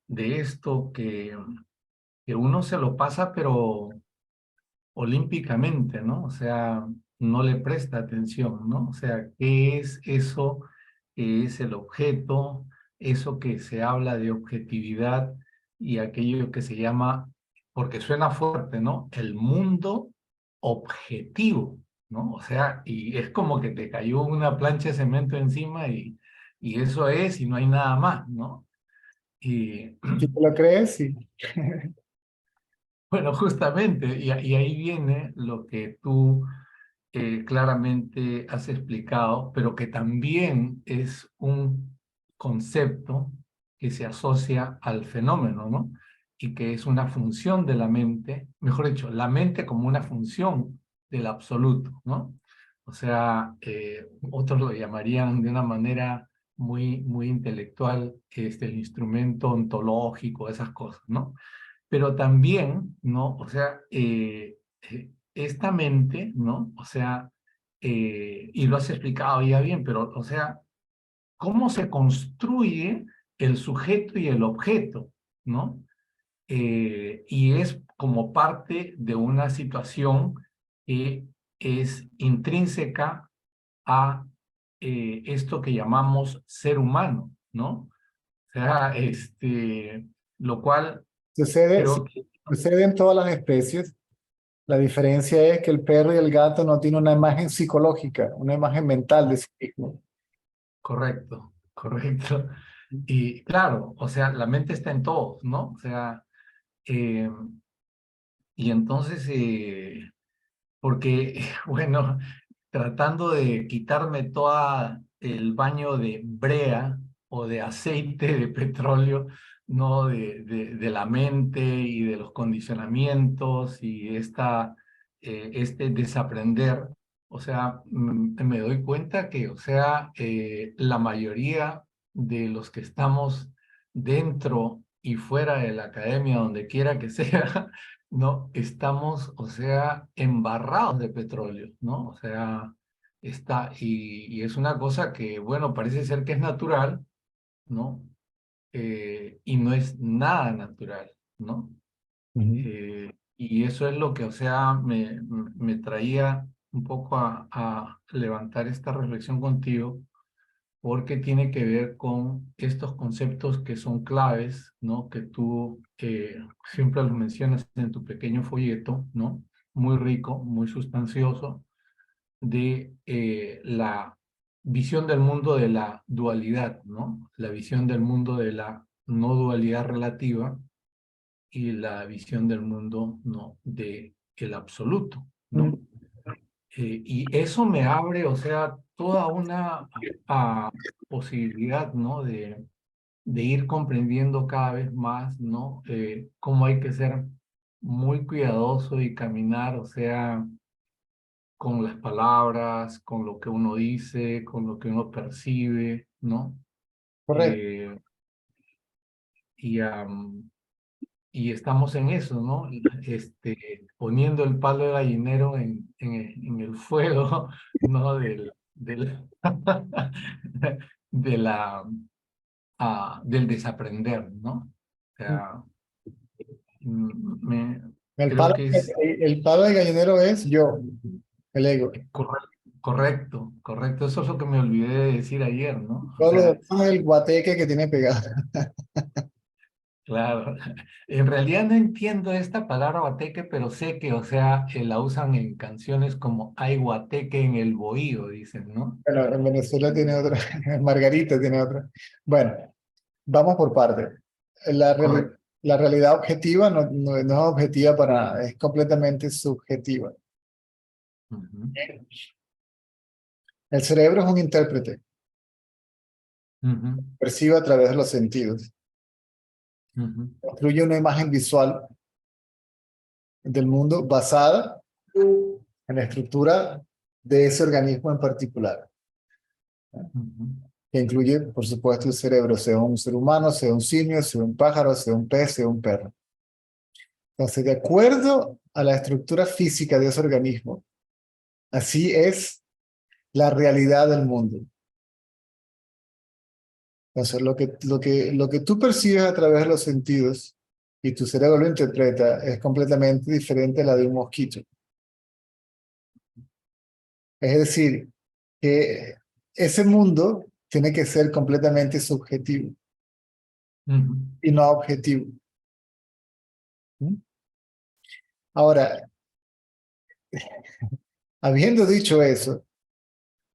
[SPEAKER 5] esto que uno se lo pasa, pero olímpicamente, ¿no? O sea, no le presta atención, ¿no? O sea, ¿qué es eso que es el objeto, eso que se habla de objetividad y aquello que se llama, porque suena fuerte, ¿no? El mundo objetivo, ¿no? O sea, y es como que te cayó una plancha de cemento encima y eso es y no hay nada más, ¿no? Y
[SPEAKER 1] ¿Sí te lo crees? Sí.
[SPEAKER 5] bueno, justamente, y ahí viene lo que tú claramente has explicado, pero que también es un concepto que se asocia al fenómeno, ¿no? Y que es una función de la mente, mejor dicho, la mente como una función del absoluto, ¿no? O sea, otros lo llamarían de una manera muy intelectual, el instrumento ontológico, esas cosas, ¿no? Pero también, ¿no? O sea, esta mente, ¿no? O sea, y lo has explicado ya bien, pero, o sea, ¿cómo se construye el sujeto y el objeto, ¿no? Y es como parte de una situación que es intrínseca a esto que llamamos ser humano, ¿no? O sea, lo cual
[SPEAKER 1] Sucede, sí,
[SPEAKER 5] creo que
[SPEAKER 1] sucede en todas las especies. La diferencia es que el perro y el gato no tienen una imagen psicológica, una imagen mental de sí mismo.
[SPEAKER 5] correcto, correcto. Y claro, o sea, la mente está en todos, ¿no? O sea, eh, y entonces, porque, bueno, tratando de quitarme todo el baño de brea o de aceite de petróleo, ¿no? De la mente y de los condicionamientos y este desaprender, o sea, me doy cuenta que, o sea, la mayoría de los que estamos dentro y fuera de la academia, donde quiera que sea, no, estamos, o sea, embarrados de petróleo, ¿no? O sea, y es una cosa que, bueno, parece ser que es natural, ¿no? Y no es nada natural, ¿no?
[SPEAKER 1] Ujú.
[SPEAKER 5] Y eso es lo que, o sea, me traía un poco a levantar esta reflexión contigo, porque tiene que ver con estos conceptos que son claves, ¿no? Que tú siempre los mencionas en tu pequeño folleto, ¿no? muy rico, muy sustancioso, de la visión del mundo de la dualidad, ¿no? La visión del mundo de la no dualidad relativa y la visión del mundo, ¿no? De el absoluto, ¿no? Y eso me abre, o sea, toda una posibilidad, ¿no? De ir comprendiendo cada vez más, ¿no? Cómo hay que ser muy cuidadoso y caminar, o sea, con las palabras, con lo que uno dice, con lo que uno percibe, ¿no?
[SPEAKER 1] Correcto.
[SPEAKER 5] Eh, y, am, y estamos en eso, ¿no? Poniendo el palo de gallinero en el fuego, ¿no? De la, del desaprender, ¿no? O sea,
[SPEAKER 1] El
[SPEAKER 5] creo
[SPEAKER 1] palo,
[SPEAKER 5] que es
[SPEAKER 1] el palo de gallinero es yo, el ego.
[SPEAKER 5] correcto, correcto. Eso es lo que me olvidé de decir ayer, ¿no? O
[SPEAKER 1] Todo lo
[SPEAKER 5] sea,
[SPEAKER 1] demás es el guateque que tiene pegado.
[SPEAKER 5] claro. En realidad no entiendo esta palabra guateque, pero sé que, o sea, la usan en canciones como hay guateque en el bohío, dicen, ¿no?
[SPEAKER 1] Bueno, en Venezuela tiene otra, Margarita tiene otra. Bueno, vamos por partes. La,
[SPEAKER 5] Correcto.
[SPEAKER 1] la realidad objetiva no es objetiva para nada, es completamente subjetiva.
[SPEAKER 5] Ujú,
[SPEAKER 1] El cerebro es un intérprete,
[SPEAKER 5] ujú,
[SPEAKER 1] percibe a través de los sentidos,
[SPEAKER 5] ujú,
[SPEAKER 1] construye una imagen visual del mundo basada en la estructura de ese organismo en particular,
[SPEAKER 5] ujú,
[SPEAKER 1] que incluye, por supuesto, el cerebro, sea un ser humano, sea un simio, sea un pájaro, sea un pez, sea un perro. Entonces, de acuerdo a la estructura física de ese organismo, así es la realidad del mundo. Entonces, lo que tú percibes a través de los sentidos y tu cerebro lo interpreta es completamente diferente a la de un mosquito. Es decir, que ese mundo tiene que ser completamente subjetivo
[SPEAKER 5] ujú.
[SPEAKER 1] y no objetivo. ¿Mm? Ahora, habiendo dicho eso,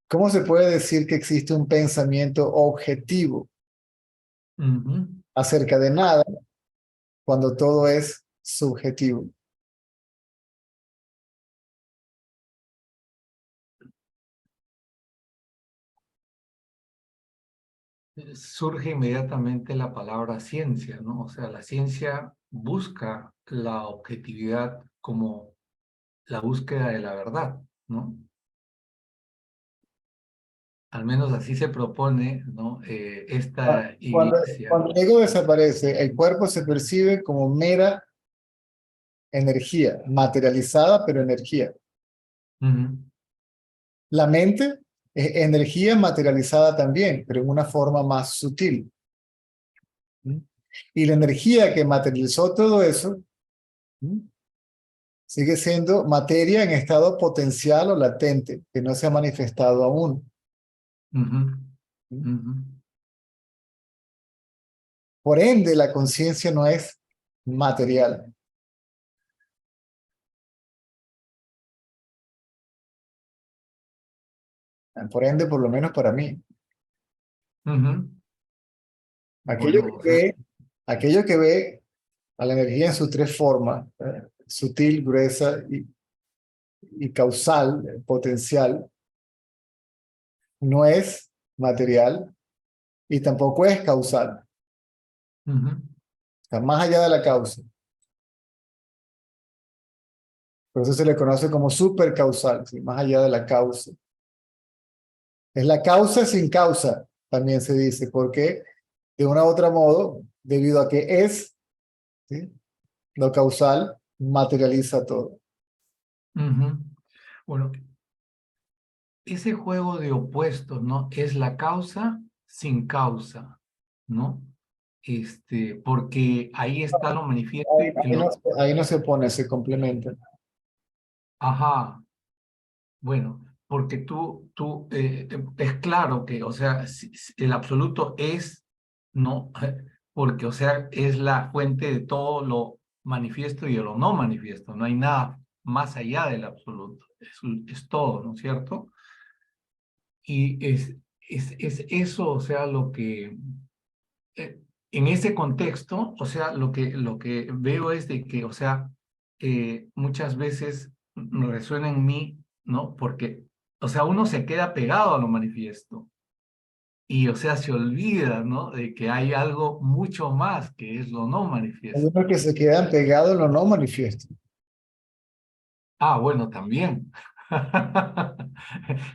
[SPEAKER 1] ¿cómo se puede decir que existe un pensamiento objetivo
[SPEAKER 5] Ujú.
[SPEAKER 1] acerca de nada cuando todo es subjetivo?
[SPEAKER 5] Surge inmediatamente la palabra ciencia, ¿no? O sea, la ciencia busca la objetividad como la búsqueda de la verdad, ¿no? Al menos así se propone, ¿no? Esta
[SPEAKER 1] Cuando,
[SPEAKER 5] iglesia.
[SPEAKER 1] cuando el ego desaparece, el cuerpo se percibe como mera energía, materializada, pero energía.
[SPEAKER 5] Ujú,
[SPEAKER 1] La mente es energía materializada también, pero en una forma más sutil. ¿Mm? Y la energía que materializó todo eso, ¿mm?, sigue siendo materia en estado potencial o latente, que no se ha manifestado aún.
[SPEAKER 5] ujú,
[SPEAKER 1] ¿Mm?
[SPEAKER 5] ujú.
[SPEAKER 1] Por ende, la conciencia no es material. Por ende, por lo menos para mí.
[SPEAKER 5] Ujú.
[SPEAKER 1] Aquello
[SPEAKER 5] Bueno, o
[SPEAKER 1] que
[SPEAKER 5] sea,
[SPEAKER 1] aquello que ve a la energía en sus tres formas, sutil, gruesa y causal, potencial, no es material y tampoco es causal.
[SPEAKER 5] ujú,
[SPEAKER 1] Está más allá de la causa. Por eso se le conoce como supercausal, ¿sí?, más allá de la causa. Es la causa sin causa, también se dice, porque de una u otra modo, debido a que es, ¿sí?, lo causal materializa todo.
[SPEAKER 5] ujú. Bueno, ese juego de opuestos, ¿no? Es la causa sin causa, ¿no? Porque ahí está lo manifiesto y lo...
[SPEAKER 1] Ahí no se opone, se complementa.
[SPEAKER 5] Ajá, bueno, porque es claro que, o sea, el absoluto es, ¿no? Porque, o sea, es la fuente de todo lo manifiesto y de lo no manifiesto. No hay nada más allá del absoluto, es todo, ¿no es cierto? Y es eso, o sea, lo que, en ese contexto, o sea, lo que veo es de que, o sea, muchas veces me resuena en mí, ¿no? Porque, o sea, uno se queda pegado a lo manifiesto y, o sea, se olvida, ¿no? De que hay algo mucho más que es lo no
[SPEAKER 1] Hay
[SPEAKER 5] manifiesto.
[SPEAKER 1] unos que se quedan pegados en lo no manifiesto.
[SPEAKER 5] Ah, bueno, también.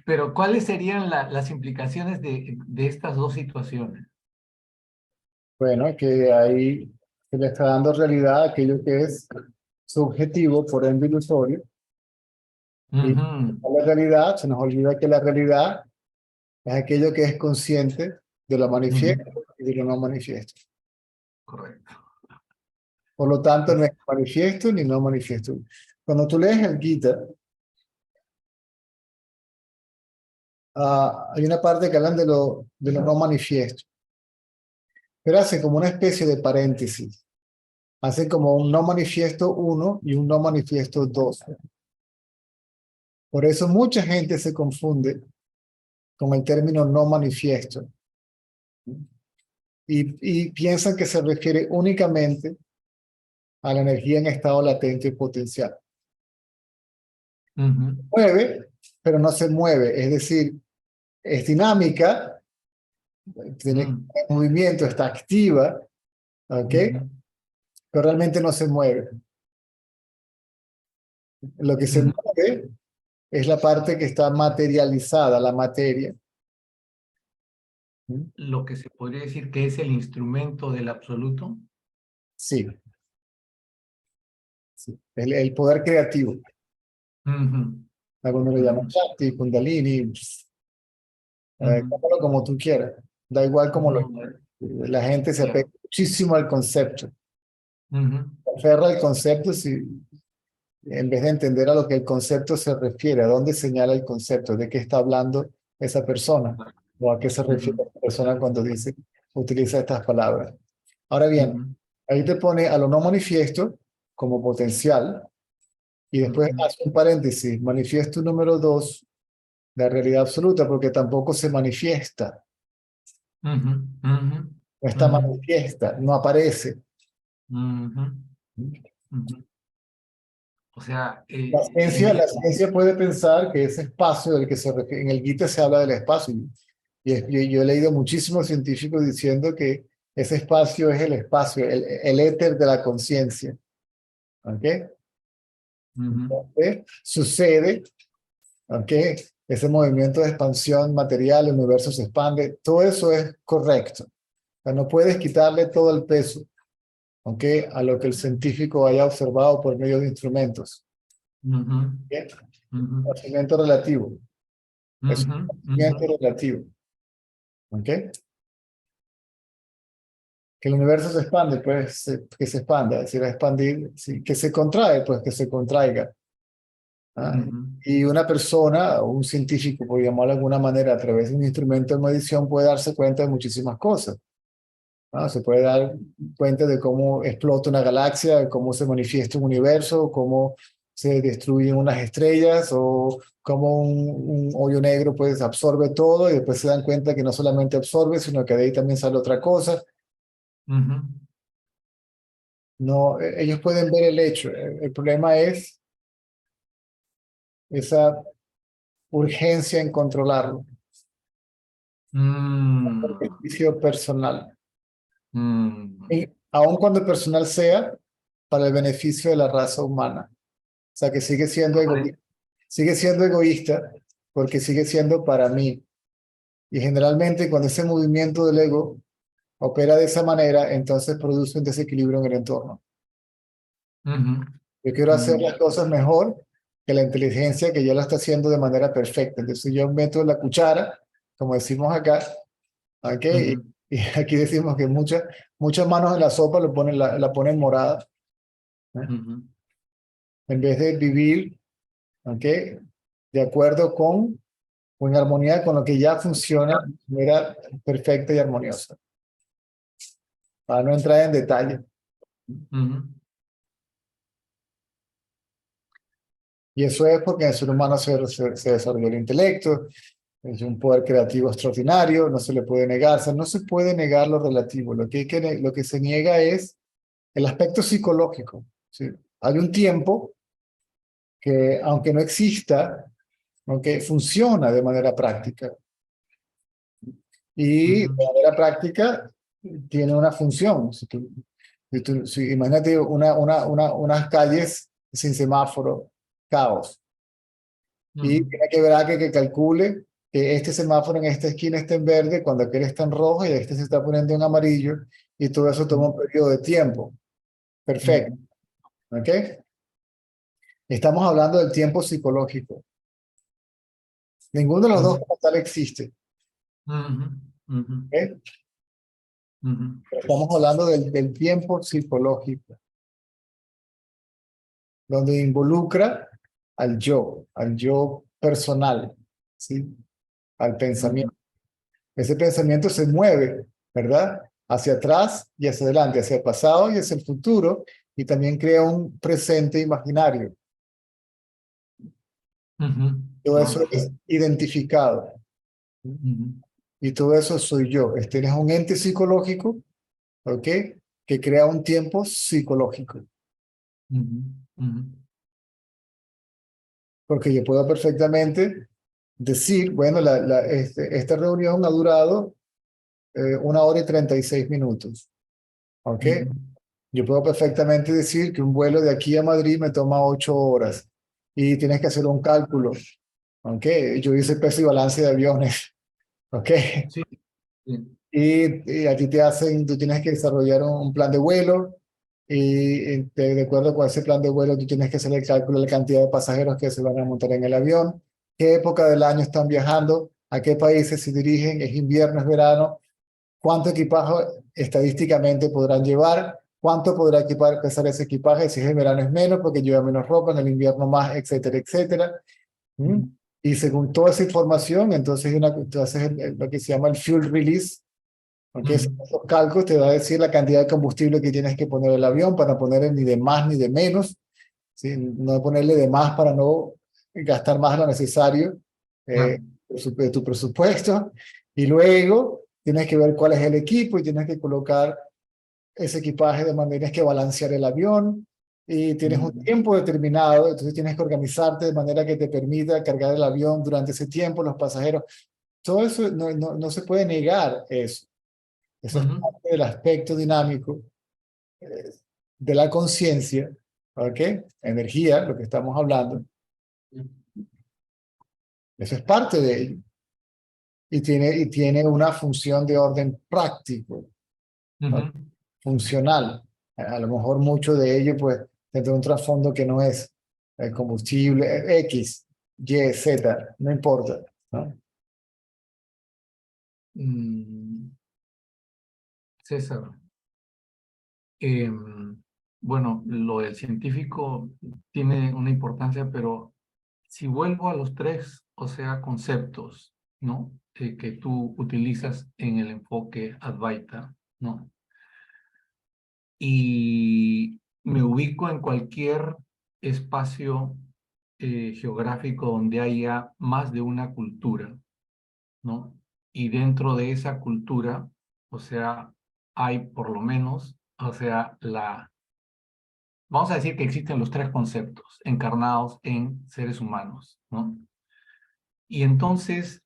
[SPEAKER 5] Pero, ¿cuáles serían las implicaciones de estas dos situaciones?
[SPEAKER 1] Bueno, que ahí se le está dando realidad a aquello que es subjetivo, por ende ilusorio, y
[SPEAKER 5] Ujú,
[SPEAKER 1] la realidad, se nos olvida que la realidad es aquello que es consciente de lo
[SPEAKER 5] ujú,
[SPEAKER 1] manifiesto y de lo no manifiesto.
[SPEAKER 5] correcto.
[SPEAKER 1] Por lo tanto, no
[SPEAKER 5] Es-
[SPEAKER 1] es manifiesto ni no manifiesto. Cuando tú lees el Gita, hay una parte que hablan de lo no manifiesto, pero hace como una especie de paréntesis. Hace como un no manifiesto 1 y un no manifiesto 2. Por eso mucha gente se confunde con el término no manifiesto y piensan que se refiere únicamente a la energía en estado latente y potencial.
[SPEAKER 5] ujú,
[SPEAKER 1] Mueve, pero no se mueve, es decir, es dinámica, tiene
[SPEAKER 5] mm,
[SPEAKER 1] movimiento, está activa, ¿ok?
[SPEAKER 5] ujú,
[SPEAKER 1] Pero realmente no se mueve. Lo que se
[SPEAKER 5] ujú.
[SPEAKER 1] mueve es la parte que está materializada, la materia. ¿Mm?
[SPEAKER 5] Lo que se podría decir que es el instrumento del absoluto.
[SPEAKER 1] Sí, sí. El poder creativo.
[SPEAKER 5] Ujú,
[SPEAKER 1] Algunos lo llaman
[SPEAKER 5] ujú,
[SPEAKER 1] Shakti, Kundalini,
[SPEAKER 5] ujú,
[SPEAKER 1] llámalo como tú quieras. Da igual como lo.
[SPEAKER 5] ujú,
[SPEAKER 1] La gente se
[SPEAKER 5] ya,
[SPEAKER 1] apega muchísimo al concepto.
[SPEAKER 5] ujú,
[SPEAKER 1] Se aferra al concepto si, en vez de entender a lo que el concepto se refiere, a dónde señala el concepto, de qué está hablando esa persona, o a qué se
[SPEAKER 5] ujú,
[SPEAKER 1] refiere esa persona cuando dice, utiliza estas palabras. Ahora bien,
[SPEAKER 5] ujú,
[SPEAKER 1] ahí te pone a lo no manifiesto como potencial, y después
[SPEAKER 5] ujú,
[SPEAKER 1] hace un paréntesis, manifiesto número 2, la realidad absoluta, porque tampoco se manifiesta,
[SPEAKER 5] ujú, ujú,
[SPEAKER 1] no está
[SPEAKER 5] ujú,
[SPEAKER 1] manifiesta, no aparece.
[SPEAKER 5] ujú, ujú. O sea,
[SPEAKER 1] La ciencia puede pensar que ese espacio del que se refiere, en el Gita se habla del espacio, yo he leído muchísimos científicos diciendo que ese espacio es el espacio, el éter de la conciencia. ¿Ok?
[SPEAKER 5] ujú,
[SPEAKER 1] Entonces, sucede, ¿ok? Ese movimiento de expansión material, el universo se expande, todo eso es correcto. O sea, no puedes quitarle todo el peso, ¿ok? A lo que el científico haya observado por medio de instrumentos.
[SPEAKER 5] ujú,
[SPEAKER 1] ¿Ok?
[SPEAKER 5] ujú,
[SPEAKER 1] Conocimiento relativo. Es un
[SPEAKER 5] ujú, ujú,
[SPEAKER 1] conocimiento relativo. ¿Ok? Que el universo se expande, pues que se expanda, es decir, a expandir, sí, que se contrae, pues que se contraiga. ¿Ah?
[SPEAKER 5] ujú,
[SPEAKER 1] Y una persona o un científico, por llamarlo de alguna manera, a través de un instrumento de medición puede darse cuenta de muchísimas cosas. ¿No? Se puede dar cuenta de cómo explota una galaxia, de cómo se manifiesta un universo, cómo se destruyen unas estrellas o cómo un hoyo negro pues absorbe todo y después se dan cuenta que no solamente absorbe, sino que de ahí también sale otra cosa.
[SPEAKER 5] ujú,
[SPEAKER 1] No, ellos pueden ver el hecho. El problema es esa urgencia en controlarlo,
[SPEAKER 5] mm,
[SPEAKER 1] beneficio personal.
[SPEAKER 5] mm,
[SPEAKER 1] Y aun cuando personal sea para el beneficio de la raza humana. O sea, que sigue siendo egoísta porque sigue siendo para mí. Y generalmente cuando ese movimiento del ego opera de esa manera, entonces produce un desequilibrio en el entorno.
[SPEAKER 5] ujú,
[SPEAKER 1] Yo quiero hacer
[SPEAKER 5] mm,
[SPEAKER 1] las cosas mejor que la inteligencia que ya lo está haciendo de manera perfecta. Entonces yo meto la cuchara, como decimos acá, ¿ok?
[SPEAKER 5] ujú,
[SPEAKER 1] Y aquí decimos que muchas manos en la sopa la ponen morada, ¿eh?
[SPEAKER 5] ujú.
[SPEAKER 1] En vez de vivir, ¿ok? De acuerdo con o en armonía con lo que ya funciona de manera perfecta y armoniosa, para no entrar en detalle.
[SPEAKER 5] Ujú.
[SPEAKER 1] Y eso es porque en el ser humano se desarrolló el intelecto, es un poder creativo extraordinario, no se le puede negar, o sea, no se puede negar lo relativo, lo que se niega es el aspecto psicológico, ¿sí? Hay un tiempo que, aunque no exista, aunque funciona de manera práctica, y de
[SPEAKER 5] Ujú,
[SPEAKER 1] manera práctica tiene una función. Imagínate unas calles sin semáforo, caos. Y
[SPEAKER 5] ujú,
[SPEAKER 1] tiene que ver a que calcule que este semáforo en esta esquina está en verde cuando aquel está en rojo y este se está poniendo en amarillo y todo eso toma un periodo de tiempo. Perfecto.
[SPEAKER 5] ujú,
[SPEAKER 1] ¿Ok? Estamos hablando del tiempo psicológico. Ninguno de los dos
[SPEAKER 5] ujú,
[SPEAKER 1] como tal existe.
[SPEAKER 5] ujú, ujú,
[SPEAKER 1] ¿Ok?
[SPEAKER 5] ujú,
[SPEAKER 1] Pero estamos hablando del tiempo psicológico, donde involucra al yo personal, ¿sí? Al
[SPEAKER 5] ujú,
[SPEAKER 1] pensamiento. Ese pensamiento se mueve, ¿verdad? Hacia atrás y hacia adelante, hacia el pasado y hacia el futuro, y también crea un presente imaginario.
[SPEAKER 5] ujú.
[SPEAKER 1] Todo eso
[SPEAKER 5] Ajá,
[SPEAKER 1] es identificado,
[SPEAKER 5] ujú,
[SPEAKER 1] y todo eso soy yo. Este es un ente psicológico, ¿ok? Que crea un tiempo psicológico,
[SPEAKER 5] ujú, ujú,
[SPEAKER 1] porque yo puedo perfectamente decir, bueno, esta reunión ha durado 1 hora y 36 minutos, ¿ok?
[SPEAKER 5] ujú,
[SPEAKER 1] Yo puedo perfectamente decir que un vuelo de aquí a Madrid me toma 8 horas y tienes que hacer un cálculo, ¿ok? Yo hice peso y balance de aviones, ¿ok?
[SPEAKER 5] sí, sí,
[SPEAKER 1] Y a ti te hacen, tú tienes que desarrollar un plan de vuelo y de acuerdo con ese plan de vuelo tú tienes que hacer el cálculo de la cantidad de pasajeros que se van a montar en el avión, qué época del año están viajando, a qué países se dirigen, es invierno, es verano, cuánto equipaje estadísticamente podrán llevar, cuánto podrá pesar ese equipaje, si es en verano es menos porque lleva menos ropa, en el invierno más, etcétera, etcétera. ¿Mm?
[SPEAKER 5] ujú,
[SPEAKER 1] Y según toda esa información, entonces tú haces lo que se llama el fuel release, aunque
[SPEAKER 5] ujú,
[SPEAKER 1] esos cálculos te va a decir la cantidad de combustible que tienes que poner el avión para ponerle ni de más ni de menos, ¿sí? No ponerle de más para no gastar más de lo necesario
[SPEAKER 5] claro,
[SPEAKER 1] de tu presupuesto. Y luego tienes que ver cuál es el equipo y tienes que colocar ese equipaje de manera que balancear el avión. Y tienes un
[SPEAKER 5] ujú,
[SPEAKER 1] tiempo determinado, entonces tienes que organizarte de manera que te permita cargar el avión durante ese tiempo, los pasajeros. Todo eso no se puede negar eso. Eso es
[SPEAKER 5] ujú,
[SPEAKER 1] parte del aspecto dinámico eh, de la conciencia, ¿ok? Energía, lo que estamos hablando. Eso es parte de ello. Y tiene una función de orden práctico, ¿no?
[SPEAKER 5] ujú.
[SPEAKER 1] Funcional. A lo mejor mucho de ello, pues, dentro de un trasfondo que no es el combustible X, Y, Z, no importa, ¿no?
[SPEAKER 5] Mm, César, bueno, lo del científico tiene una importancia, pero si vuelvo a los tres, o sea, conceptos, ¿no? Que tú utilizas en el enfoque Advaita, ¿no? Y me ubico en cualquier espacio geográfico donde haya más de una cultura, ¿no? Y dentro de esa cultura, o sea, hay por lo menos, o sea, vamos a decir que existen los tres conceptos encarnados en seres humanos, ¿no? Y entonces,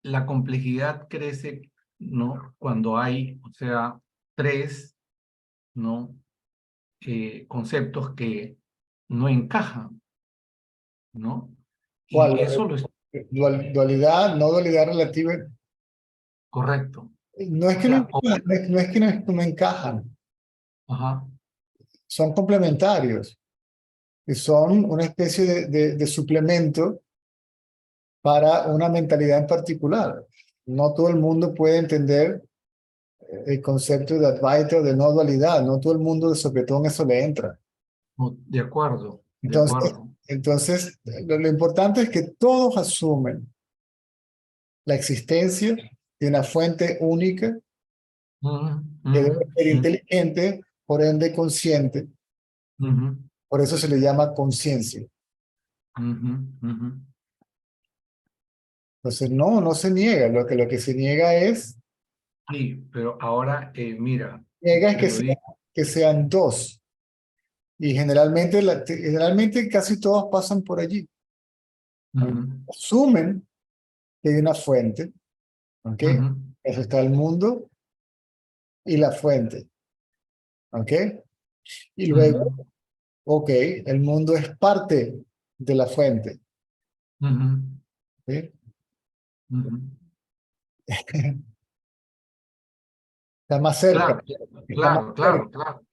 [SPEAKER 5] la complejidad crece, ¿no? Cuando hay, o sea, tres, ¿no? Conceptos que no encajan, ¿no?
[SPEAKER 1] ¿Cuál?
[SPEAKER 5] Y eso lo es
[SPEAKER 1] Dualidad, no dualidad relativa.
[SPEAKER 5] correcto.
[SPEAKER 1] No es
[SPEAKER 5] O
[SPEAKER 1] que no
[SPEAKER 5] sea,
[SPEAKER 1] encajan, no encajan,
[SPEAKER 5] ajá,
[SPEAKER 1] son complementarios y son una especie de suplemento para una mentalidad en particular. No todo el mundo puede entender el concepto de Advaita o de no dualidad, no todo el mundo de sopetón eso le entra.
[SPEAKER 5] de acuerdo, de
[SPEAKER 1] Entonces,
[SPEAKER 5] acuerdo.
[SPEAKER 1] lo importante es que todos asumen la existencia de una fuente única
[SPEAKER 5] Ujú,
[SPEAKER 1] que
[SPEAKER 5] ujú,
[SPEAKER 1] debe ser inteligente, por ende consciente,
[SPEAKER 5] ujú,
[SPEAKER 1] Por eso se le llama conciencia.
[SPEAKER 5] Ujú, ujú.
[SPEAKER 1] Entonces, no se niega. Lo que se niega es
[SPEAKER 5] Sí, pero ahora, mira,
[SPEAKER 1] que,
[SPEAKER 5] te lo digo.
[SPEAKER 1] que sean dos. Y generalmente, generalmente casi todos pasan por allí.
[SPEAKER 5] Ujú,
[SPEAKER 1] Asumen que hay una fuente, ¿ok?
[SPEAKER 5] ujú,
[SPEAKER 1] Eso está el mundo y la fuente, ¿ok? Y luego,
[SPEAKER 5] ujú,
[SPEAKER 1] ok, el mundo es parte de la fuente,
[SPEAKER 5] ujú,
[SPEAKER 1] ¿sí?
[SPEAKER 5] ujú.
[SPEAKER 1] Está más cerca,
[SPEAKER 5] Claro,
[SPEAKER 1] está más
[SPEAKER 5] claro,
[SPEAKER 1] cerca,
[SPEAKER 5] claro, claro.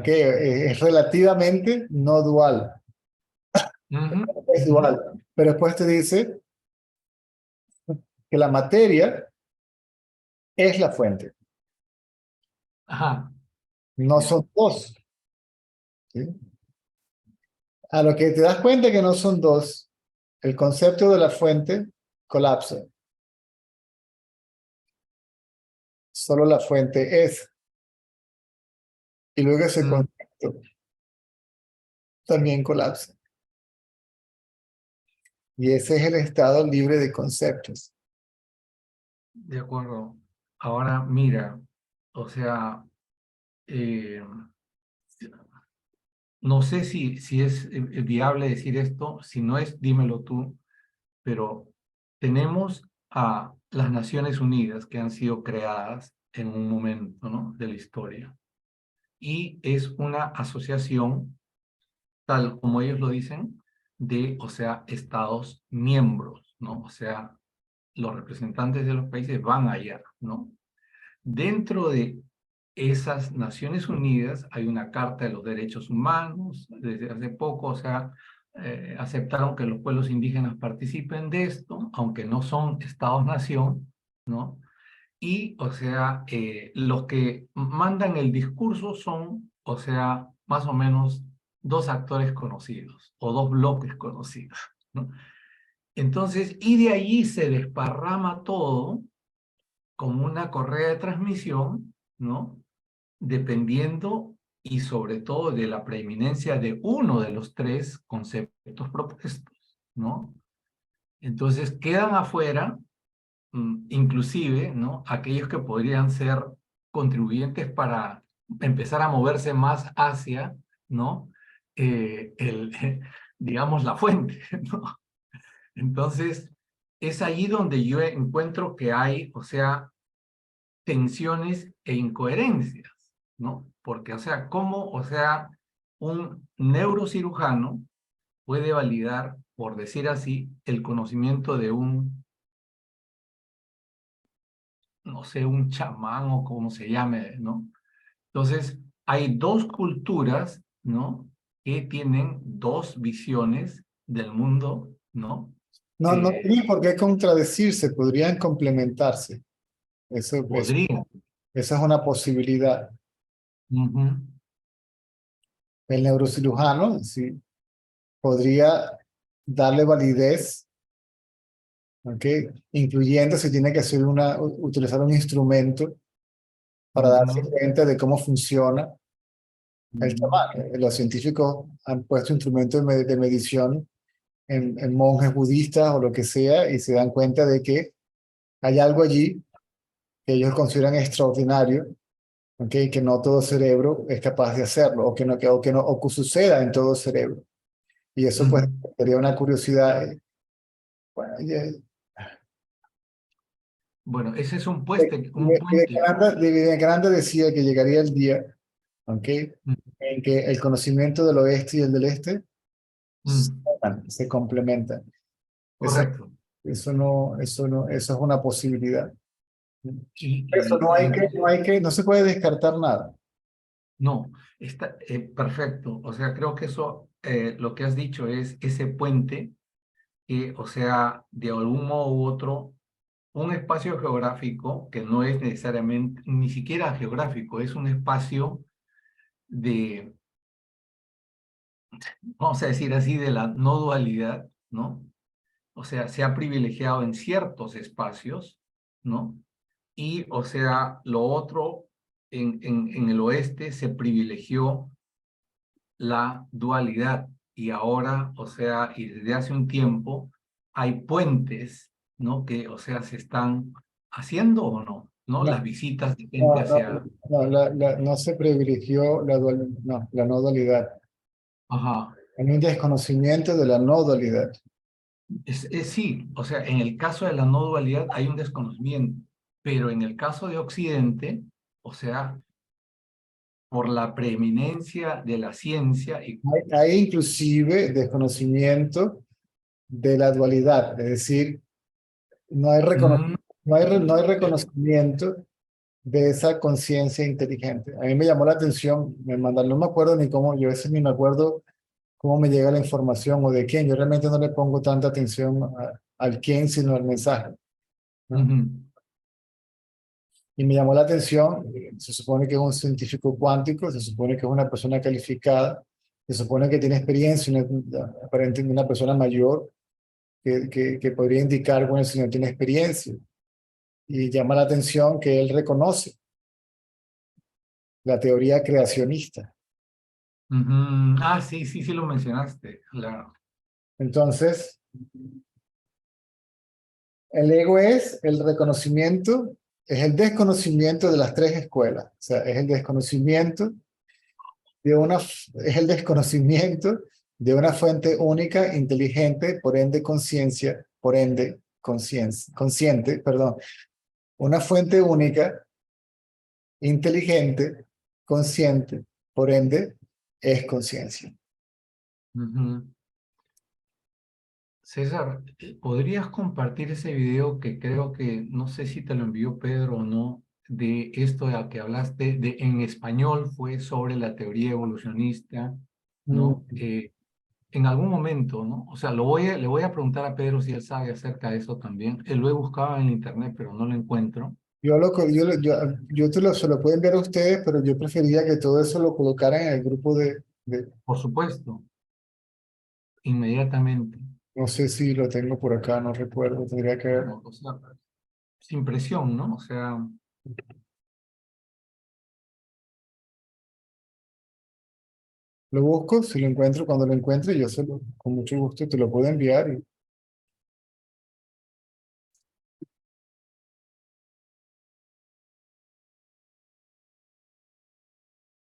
[SPEAKER 1] ¿ok? Es relativamente no dual,
[SPEAKER 5] Ujú,
[SPEAKER 1] es
[SPEAKER 5] ujú.
[SPEAKER 1] dual, pero después te dice que la materia es la fuente,
[SPEAKER 5] Ajá,
[SPEAKER 1] no
[SPEAKER 5] ya.
[SPEAKER 1] son dos, ¿sí? A lo que te das cuenta que no son dos, el concepto de la fuente colapsa. Solo la fuente es. Y luego ese
[SPEAKER 5] Mm,
[SPEAKER 1] concepto también colapsa. Y ese es el estado libre de conceptos.
[SPEAKER 5] de acuerdo. Ahora, mira, o sea, eh, no sé si es viable decir esto, si no es, dímelo tú, pero tenemos a las Naciones Unidas que han sido creadas en un momento, ¿no?, de la historia. Y es una asociación, tal como ellos lo dicen, de, o sea, estados miembros, ¿no? O sea, los representantes de los países van allá, ¿no? Dentro de esas Naciones Unidas hay una Carta de los Derechos Humanos, desde hace poco, o sea, aceptaron que los pueblos indígenas participen de esto, aunque no son estados-nación, ¿no? Y, o sea, los que mandan el discurso son, o sea, más o menos dos actores conocidos o dos bloques conocidos, ¿no? Entonces, y de allí se desparrama todo como una correa de transmisión, ¿no? Dependiendo y sobre todo de la preeminencia de uno de los tres conceptos propuestos, ¿no? Entonces quedan afuera, inclusive, ¿no?, aquellos que podrían ser contribuyentes para empezar a moverse más hacia, ¿no?, digamos, la fuente, ¿no? Entonces, es ahí donde yo encuentro que hay, o sea, tensiones e incoherencias, ¿no? Porque, o sea, ¿cómo, o sea, un neurocirujano puede validar, por decir así, el conocimiento de un, no sé, un chamán o como se llame, ¿no? Entonces, hay dos culturas, ¿no?, que tienen dos visiones del mundo, ¿no?
[SPEAKER 1] No tiene por qué contradecirse, podrían complementarse.
[SPEAKER 5] Podrían.
[SPEAKER 1] Esa es una posibilidad.
[SPEAKER 5] Ujú,
[SPEAKER 1] El neurocirujano sí, podría darle validez, ¿ok? Incluyendo si tiene que hacer utilizar un instrumento para darse
[SPEAKER 5] ujú,
[SPEAKER 1] cuenta de cómo funciona el
[SPEAKER 5] ujú,
[SPEAKER 1] chamán. Los científicos han puesto instrumentos de medición en monjes budistas o lo que sea y se dan cuenta de que hay algo allí que ellos consideran extraordinario, ¿okay? Que no todo cerebro es capaz de hacerlo o o que suceda en todo cerebro. Y eso pues
[SPEAKER 5] ujú.
[SPEAKER 1] sería una curiosidad. Bueno,
[SPEAKER 5] Bueno, ese es un puente.
[SPEAKER 1] Vivekananda decía que llegaría el día, ¿okay?
[SPEAKER 5] Mm,
[SPEAKER 1] En que el conocimiento del oeste y el del este
[SPEAKER 5] mm,
[SPEAKER 1] se complementan. Eso,
[SPEAKER 5] correcto.
[SPEAKER 1] eso es una posibilidad.
[SPEAKER 5] Y,
[SPEAKER 1] Eso
[SPEAKER 5] y, y
[SPEAKER 1] no se puede descartar nada.
[SPEAKER 5] no, está perfecto. O sea, creo que eso, lo que has dicho es ese puente que, o sea, de algún modo u otro, un espacio geográfico que no es necesariamente, ni siquiera geográfico, es un espacio de, vamos a decir así, de la no dualidad, ¿no? O sea, se ha privilegiado en ciertos espacios, ¿no? Y, o sea, lo otro, en el oeste se privilegió la dualidad. Y ahora, o sea, y desde hace un tiempo, hay puentes, ¿no? Que, o sea, se están haciendo o no, ¿no?
[SPEAKER 1] No,
[SPEAKER 5] Las visitas de gente
[SPEAKER 1] no,
[SPEAKER 5] hacia...
[SPEAKER 1] no, no se privilegió no, la no dualidad.
[SPEAKER 5] Ajá.
[SPEAKER 1] Hay un desconocimiento de la no dualidad.
[SPEAKER 5] Sí, o sea, en el caso de la no dualidad hay un desconocimiento, pero en el caso de Occidente, o sea, por la preeminencia de la ciencia y...
[SPEAKER 1] Hay inclusive desconocimiento de la dualidad, es decir, no hay,
[SPEAKER 5] Mm,
[SPEAKER 1] no hay reconocimiento de esa conciencia inteligente. A mí me llamó la atención, me mandaron, no me acuerdo ni cómo, yo a veces ni me acuerdo cómo me llega la información o de quién, yo realmente no le pongo tanta atención al quién, sino al mensaje, ¿no?
[SPEAKER 5] ujú,
[SPEAKER 1] Y me llamó la atención, se supone que es un científico cuántico, se supone que es una persona calificada, se supone que tiene experiencia, aparentemente una persona mayor que podría indicar, bueno, si no tiene experiencia. Y llama la atención que él reconoce la teoría creacionista.
[SPEAKER 5] ujú. Ah, sí, sí, sí lo mencionaste, claro.
[SPEAKER 1] Entonces, el ego es el reconocimiento, es el desconocimiento de las tres escuelas. O sea, es el desconocimiento es el desconocimiento de una fuente única, inteligente, por ende conciencia, por ende conciencia, consciente, perdón, una fuente única, inteligente, consciente, por ende es conciencia.
[SPEAKER 5] Ujú. César, ¿podrías compartir ese video que creo que, no sé si te lo envió Pedro o no, de esto de que hablaste, de, en español fue sobre la teoría evolucionista, ¿no?
[SPEAKER 1] Mm,
[SPEAKER 5] En algún momento, ¿no? O sea, le voy a preguntar a Pedro si él sabe acerca de eso también. Lo he buscado en internet, pero no lo encuentro.
[SPEAKER 1] Yo, yo se lo puedo enviar a ustedes, pero yo prefería que todo eso lo colocaran en el grupo
[SPEAKER 5] Por supuesto, inmediatamente.
[SPEAKER 1] no sé si lo tengo por acá, no recuerdo, tendría que ver.
[SPEAKER 5] O sea, sin presión, ¿no? O sea,
[SPEAKER 1] Lo busco, si lo encuentro, cuando lo encuentre, con mucho gusto te lo puedo enviar.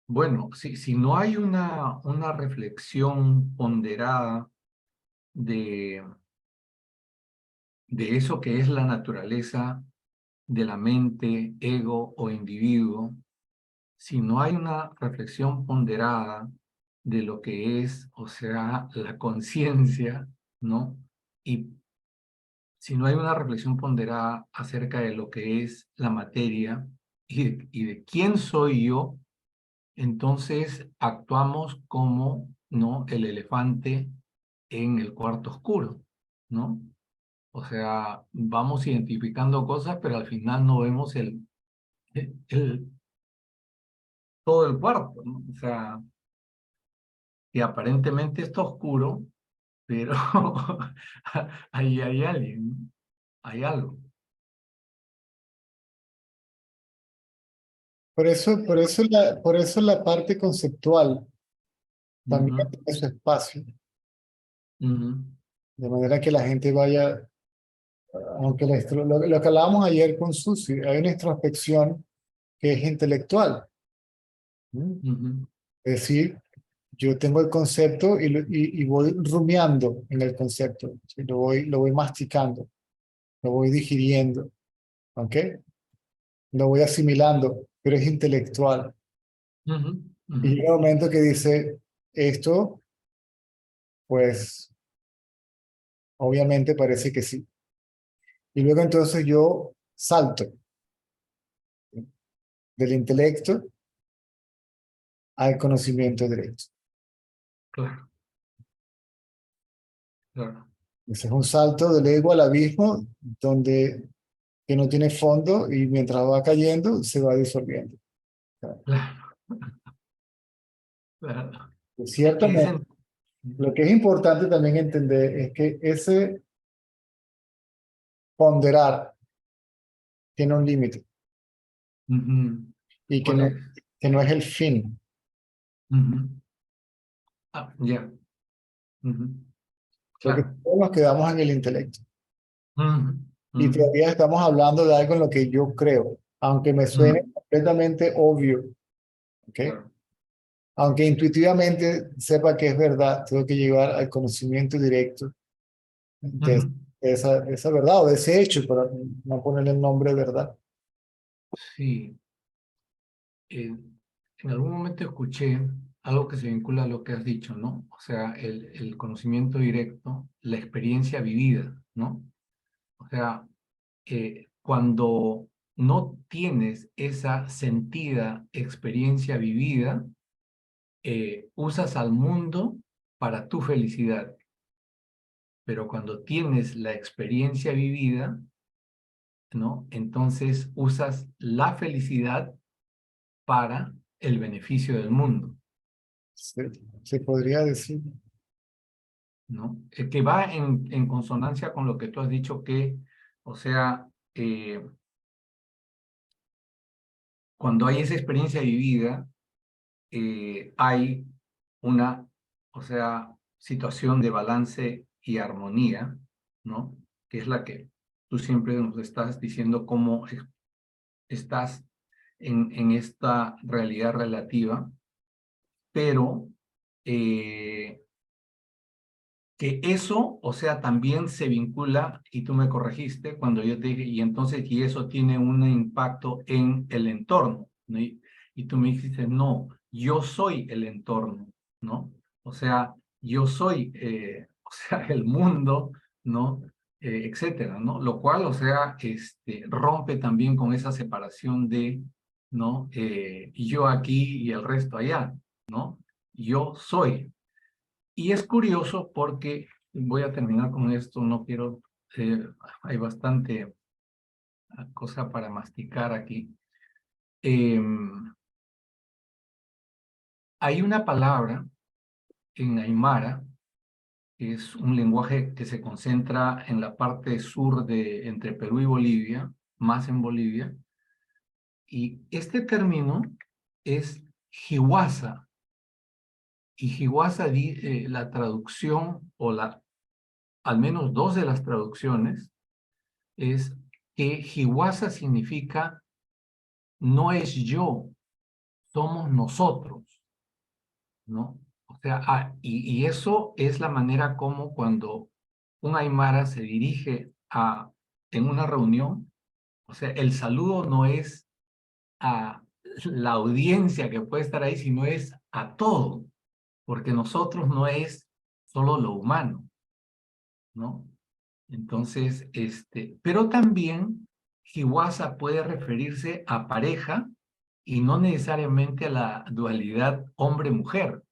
[SPEAKER 5] bueno, si no hay una reflexión ponderada de, de eso que es la naturaleza de la mente, ego o individuo, si no hay una reflexión ponderada de lo que es, o sea, la conciencia, ¿no? Y si no hay una reflexión ponderada acerca de lo que es la materia y de quién soy yo, entonces actuamos como, ¿no? El elefante en el cuarto oscuro, ¿no? O sea, vamos identificando cosas, pero al final no vemos el, todo el cuarto, ¿no? O sea, que aparentemente está oscuro, pero ahí hay alguien, ¿no? Hay algo.
[SPEAKER 1] Por eso la parte conceptual también
[SPEAKER 5] Ujú,
[SPEAKER 1] tiene su espacio,
[SPEAKER 5] ujú,
[SPEAKER 1] de manera que la gente vaya, aunque lo que hablábamos ayer con Susi, hay una introspección que es intelectual. ¿Mm?
[SPEAKER 5] ujú,
[SPEAKER 1] Es decir, yo tengo el concepto y voy rumiando en el concepto, ¿sí? Lo voy masticando, lo voy digiriendo, ¿ok? Lo voy asimilando, pero es intelectual.
[SPEAKER 5] ujú,
[SPEAKER 1] Y
[SPEAKER 5] ujú,
[SPEAKER 1] llega un momento que dice, esto, pues, obviamente parece que sí. Y luego entonces yo salto del intelecto al conocimiento directo.
[SPEAKER 5] claro, claro,
[SPEAKER 1] Ese es un salto del ego al abismo donde que no tiene fondo y mientras va cayendo se va disolviendo.
[SPEAKER 5] claro, claro. Es
[SPEAKER 1] Ciertamente, lo que es importante también entender es que ese ponderar tiene un límite
[SPEAKER 5] ujú.
[SPEAKER 1] y
[SPEAKER 5] ¿Cuál es?
[SPEAKER 1] que no es el fin.
[SPEAKER 5] Ujú. Ya. Ujú.
[SPEAKER 1] Porque
[SPEAKER 5] Claro.
[SPEAKER 1] todos nos quedamos en el intelecto.
[SPEAKER 5] Ujú,
[SPEAKER 1] Y
[SPEAKER 5] ujú,
[SPEAKER 1] todavía estamos hablando de algo en lo que yo creo, aunque me suene
[SPEAKER 5] ujú,
[SPEAKER 1] completamente obvio, ¿ok?
[SPEAKER 5] claro.
[SPEAKER 1] Aunque intuitivamente sepa que es verdad, tengo que llegar al conocimiento directo de,
[SPEAKER 5] Ujú.
[SPEAKER 1] de esa verdad o de ese hecho, para no ponerle el nombre verdad.
[SPEAKER 5] Sí. En algún momento escuché algo que se vincula a lo que has dicho, ¿no? O sea, el conocimiento directo, la experiencia vivida, ¿no? O sea, cuando no tienes esa sentida experiencia vivida, usas al mundo para tu felicidad. Pero cuando tienes la experiencia vivida, ¿no? Entonces usas la felicidad para el beneficio del mundo,
[SPEAKER 1] Se podría decir.
[SPEAKER 5] ¿no? Que va en consonancia con lo que tú has dicho que, o sea, cuando hay esa experiencia vivida, hay una, o sea, situación de balance y armonía, ¿no? Que es la que tú siempre nos estás diciendo cómo estás en esta realidad relativa, pero que eso, o sea, también se vincula, y tú me corregiste cuando yo te dije, y entonces, y eso tiene un impacto en el entorno, ¿no? Y tú me dijiste, no, yo soy el entorno, ¿no? O sea, yo soy, o sea, el mundo, ¿no? Etcétera, ¿no? Lo cual, o sea, rompe también con esa separación de, ¿no? Yo aquí y el resto allá, ¿no? Yo soy. Y es curioso porque, voy a terminar con esto, no quiero, hay bastante cosa para masticar aquí. Hay una palabra en Aymara, que es un lenguaje que se concentra en la parte sur de entre Perú y Bolivia, más en Bolivia, y este término es Hiwasa, y Hiwasa, la traducción, o al menos dos de las traducciones, es que Hiwasa significa no es yo, somos nosotros, ¿no? O sea, y eso es la manera como cuando un aymara se dirige en una reunión, o sea, el saludo no es a la audiencia que puede estar ahí, sino es a todo, porque nosotros no es solo lo humano, ¿no? Entonces, pero también Hiwasa puede referirse a pareja y no necesariamente a la dualidad hombre-mujer,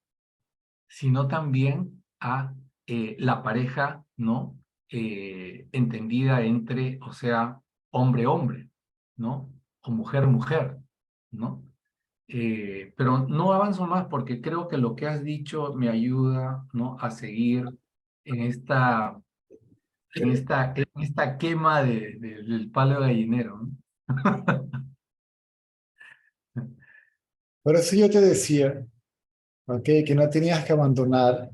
[SPEAKER 5] sino también a la pareja, ¿no? Entendida entre, o sea, hombre-hombre, ¿no? O mujer-mujer, ¿no? Pero no avanzo más porque creo que lo que has dicho me ayuda, ¿no? A seguir en esta quema del palo gallinero, ¿no?
[SPEAKER 1] Por eso yo te decía, ¿ok? Que no tenías que abandonar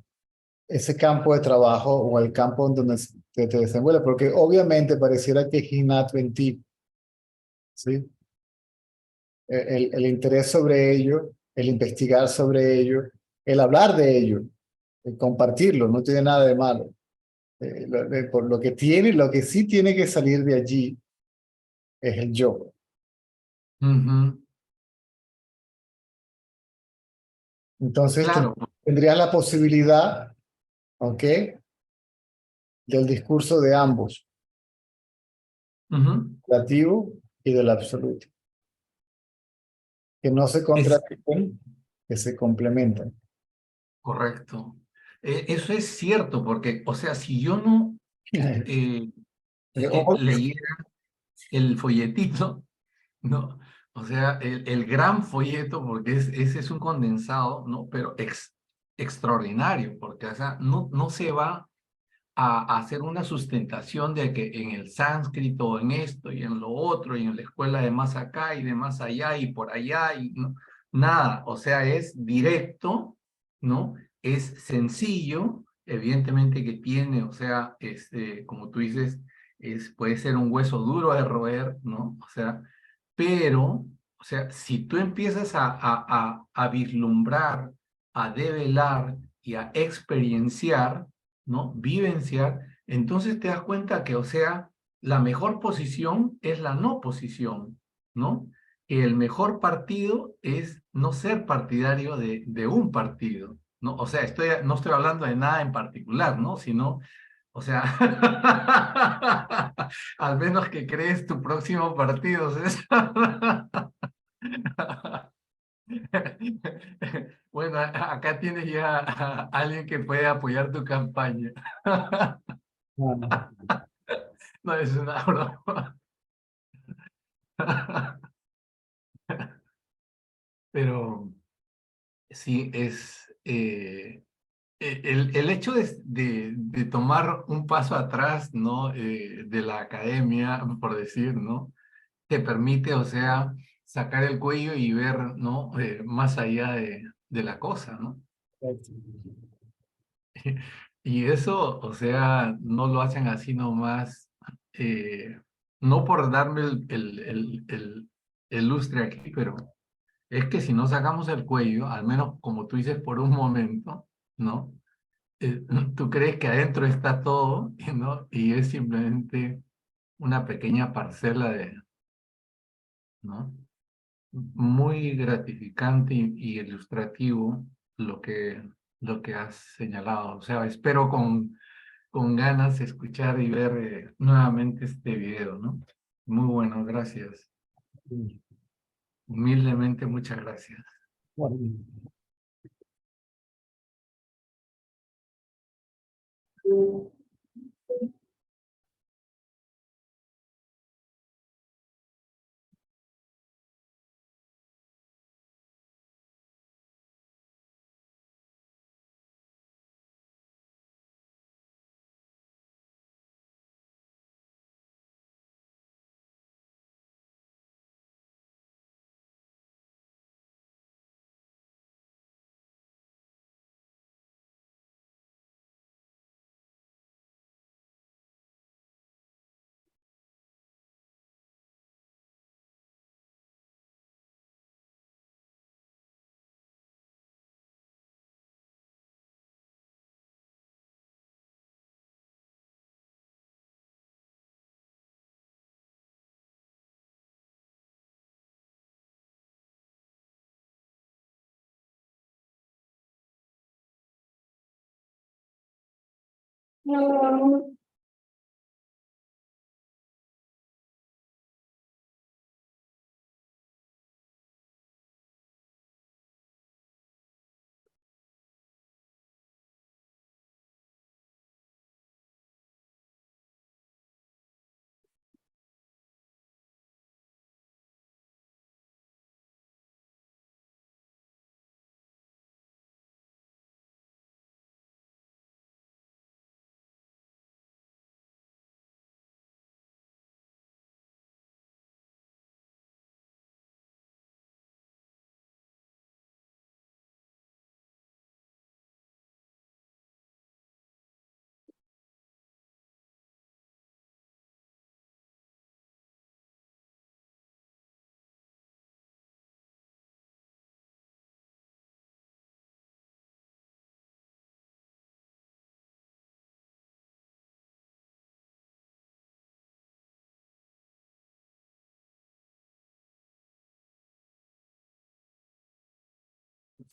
[SPEAKER 1] ese campo de trabajo o el campo en donde te desenvuelves, porque obviamente pareciera que es innato en ti, ¿sí? El interés sobre ello, el investigar sobre ello, el hablar de ello, el compartirlo, no tiene nada de malo. Por lo que tiene, lo que sí tiene que salir de allí es el yo.
[SPEAKER 5] Ujú.
[SPEAKER 1] Entonces
[SPEAKER 5] Claro.
[SPEAKER 1] tendrías la posibilidad, ¿ok? Del discurso de ambos,
[SPEAKER 5] Ujú.
[SPEAKER 1] relativo y del absoluto, que no se
[SPEAKER 5] Es
[SPEAKER 1] contradicen, que se complementan.
[SPEAKER 5] correcto. Eso es cierto, porque, o sea, si yo no
[SPEAKER 1] O-
[SPEAKER 5] leyera el folletito, ¿no? O sea, el gran folleto, porque ese es un condensado, ¿no? Pero extraordinario, porque, o sea, no se va a hacer una sustentación de que en el sánscrito, en esto y en lo otro, y en la escuela de más acá y de más allá y por allá, y no, nada, o sea, es directo, ¿no? es sencillo, evidentemente que tiene, o sea, como tú dices, puede ser un hueso duro de roer, ¿no? O sea, pero, o sea, si tú empiezas a vislumbrar, a develar y a experienciar, ¿no? Vivenciar, entonces te das cuenta que, o sea, la mejor posición es la no posición, ¿no? Que el mejor partido es no ser partidario de un partido, ¿no? O sea, no estoy hablando de nada en particular, ¿no? Sino, o sea, al menos que crees tu próximo partido, César. Bueno, acá tienes ya a alguien que puede apoyar tu campaña. No es una broma. Pero sí, el hecho de tomar un paso atrás, ¿no? De la academia, por decir, ¿no? Te permite, o sea, sacar el cuello y ver, ¿no? Más allá de la cosa, ¿no? Y eso, o sea, no lo hacen así nomás, no por darme el lustre aquí, pero es que si no sacamos el cuello, al menos como tú dices por un momento, ¿no? Tú crees que adentro está todo, ¿no? Y es simplemente una pequeña parcela ¿no? Muy gratificante y ilustrativo lo que has señalado. O sea, espero con ganas escuchar y ver nuevamente este video, ¿no? Muy bueno, gracias. Humildemente, muchas gracias.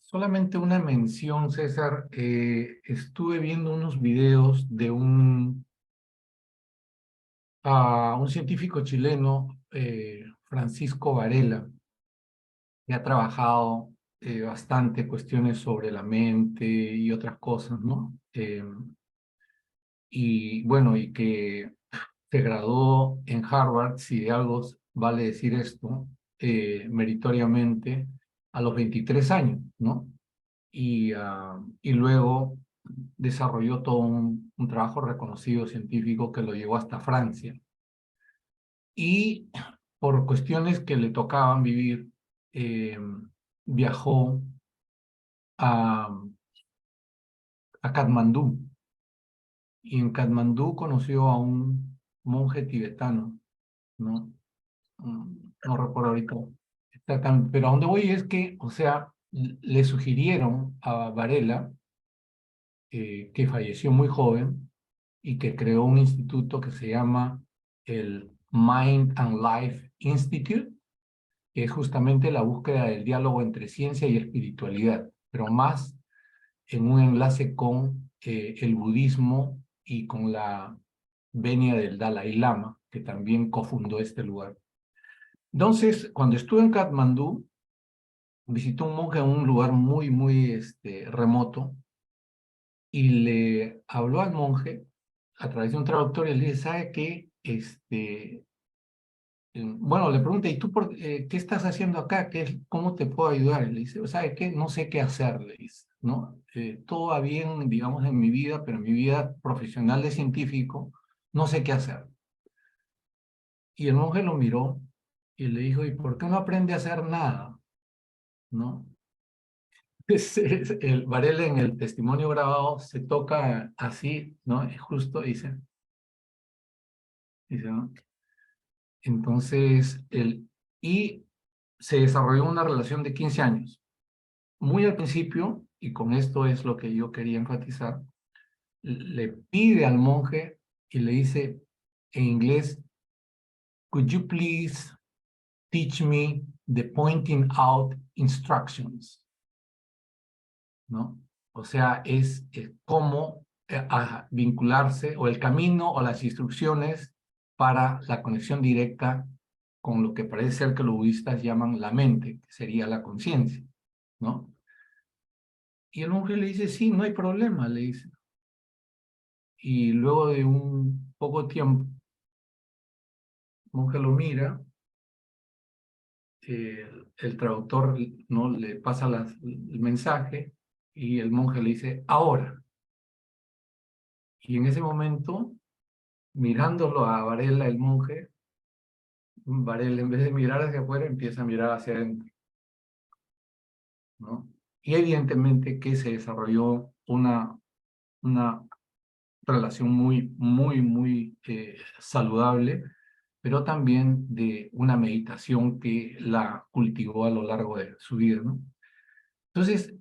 [SPEAKER 5] Solamente una mención, César. Estuve viendo unos videos de un científico chileno, Francisco Varela, que ha trabajado bastante cuestiones sobre la mente y otras cosas, ¿no? Y bueno, y que se graduó en Harvard, si de algo vale decir esto, meritoriamente a los 23 años, ¿no? Y luego desarrolló todo un trabajo reconocido científico que lo llevó hasta Francia. Y por cuestiones que le tocaban vivir, viajó a, a Katmandú. Y en Katmandú conoció a un monje tibetano, ¿no? No recuerdo ahorita exactamente, pero a donde voy es que, o sea, le sugirieron a Varela, que falleció muy joven, y que creó un instituto que se llama el Mind and Life Institute, que es justamente la búsqueda del diálogo entre ciencia y espiritualidad, pero más en un enlace con el budismo y con la venia del Dalai Lama, que también cofundó este lugar. Entonces, cuando estuve en Katmandú, visitó un monje en un lugar muy remoto, y le habló al monje a través de un traductor y le dice, ¿sabe qué? Bueno, le pregunta, ¿y tú qué estás haciendo acá? ¿Cómo te puedo ayudar? Y le dice, ¿sabe qué? No sé qué hacer, le dice, ¿no? Todo va bien, digamos, en mi vida, pero en mi vida profesional de científico, no sé qué hacer. Y el monje lo miró y le dijo, ¿y por qué no aprende a hacer nada? ¿No? El Varela en el testimonio grabado se toca así, ¿no? Y justo dice, ¿no? Entonces, y se desarrolló una relación de 15 años. Muy al principio, y con esto es lo que yo quería enfatizar, le pide al monje y le dice en inglés, could you please teach me the pointing out instructions? ¿No? O sea, es cómo vincularse, o el camino o las instrucciones para la conexión directa con lo que parece ser que los budistas llaman la mente, que sería la conciencia, ¿no? Y el monje le dice, sí, no hay problema, le dice. Y luego de un poco tiempo, el monje lo mira, el traductor, ¿no?, le pasa el mensaje, y el monje le dice, ahora. Y en ese momento, mirándolo a Varela, el monje, Varela, en vez de mirar hacia afuera, empieza a mirar hacia adentro, ¿no? Y evidentemente que se desarrolló una relación muy saludable, pero también de una meditación que la cultivó a lo largo de su vida, ¿no? Entonces,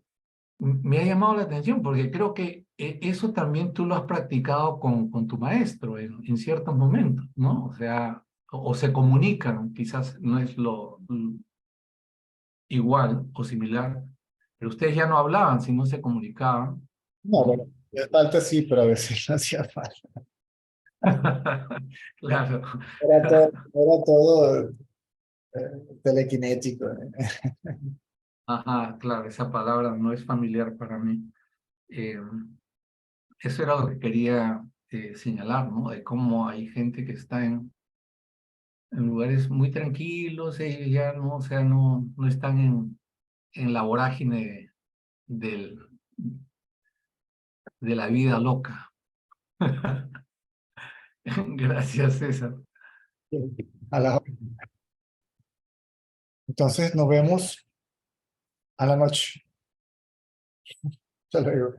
[SPEAKER 5] me ha llamado la atención porque creo que eso también tú lo has practicado con tu maestro en ciertos momentos, ¿no? O sea, o se comunican, quizás no es lo igual o similar, pero ustedes ya no hablaban, sino se comunicaban,
[SPEAKER 1] No,
[SPEAKER 5] ¿no?
[SPEAKER 1] bueno, de falta sí, pero a veces no hacía falta.
[SPEAKER 5] Claro.
[SPEAKER 1] Era todo telequinético.
[SPEAKER 5] Ajá, claro, esa palabra no es familiar para mí. Eh, Eso era lo que quería señalar, ¿no? De cómo hay gente que está en lugares muy tranquilos, ellos ya no, o sea, no están en la vorágine del, de la vida loca. Gracias, César.
[SPEAKER 1] A la- Entonces nos vemos a la noche. Hasta luego.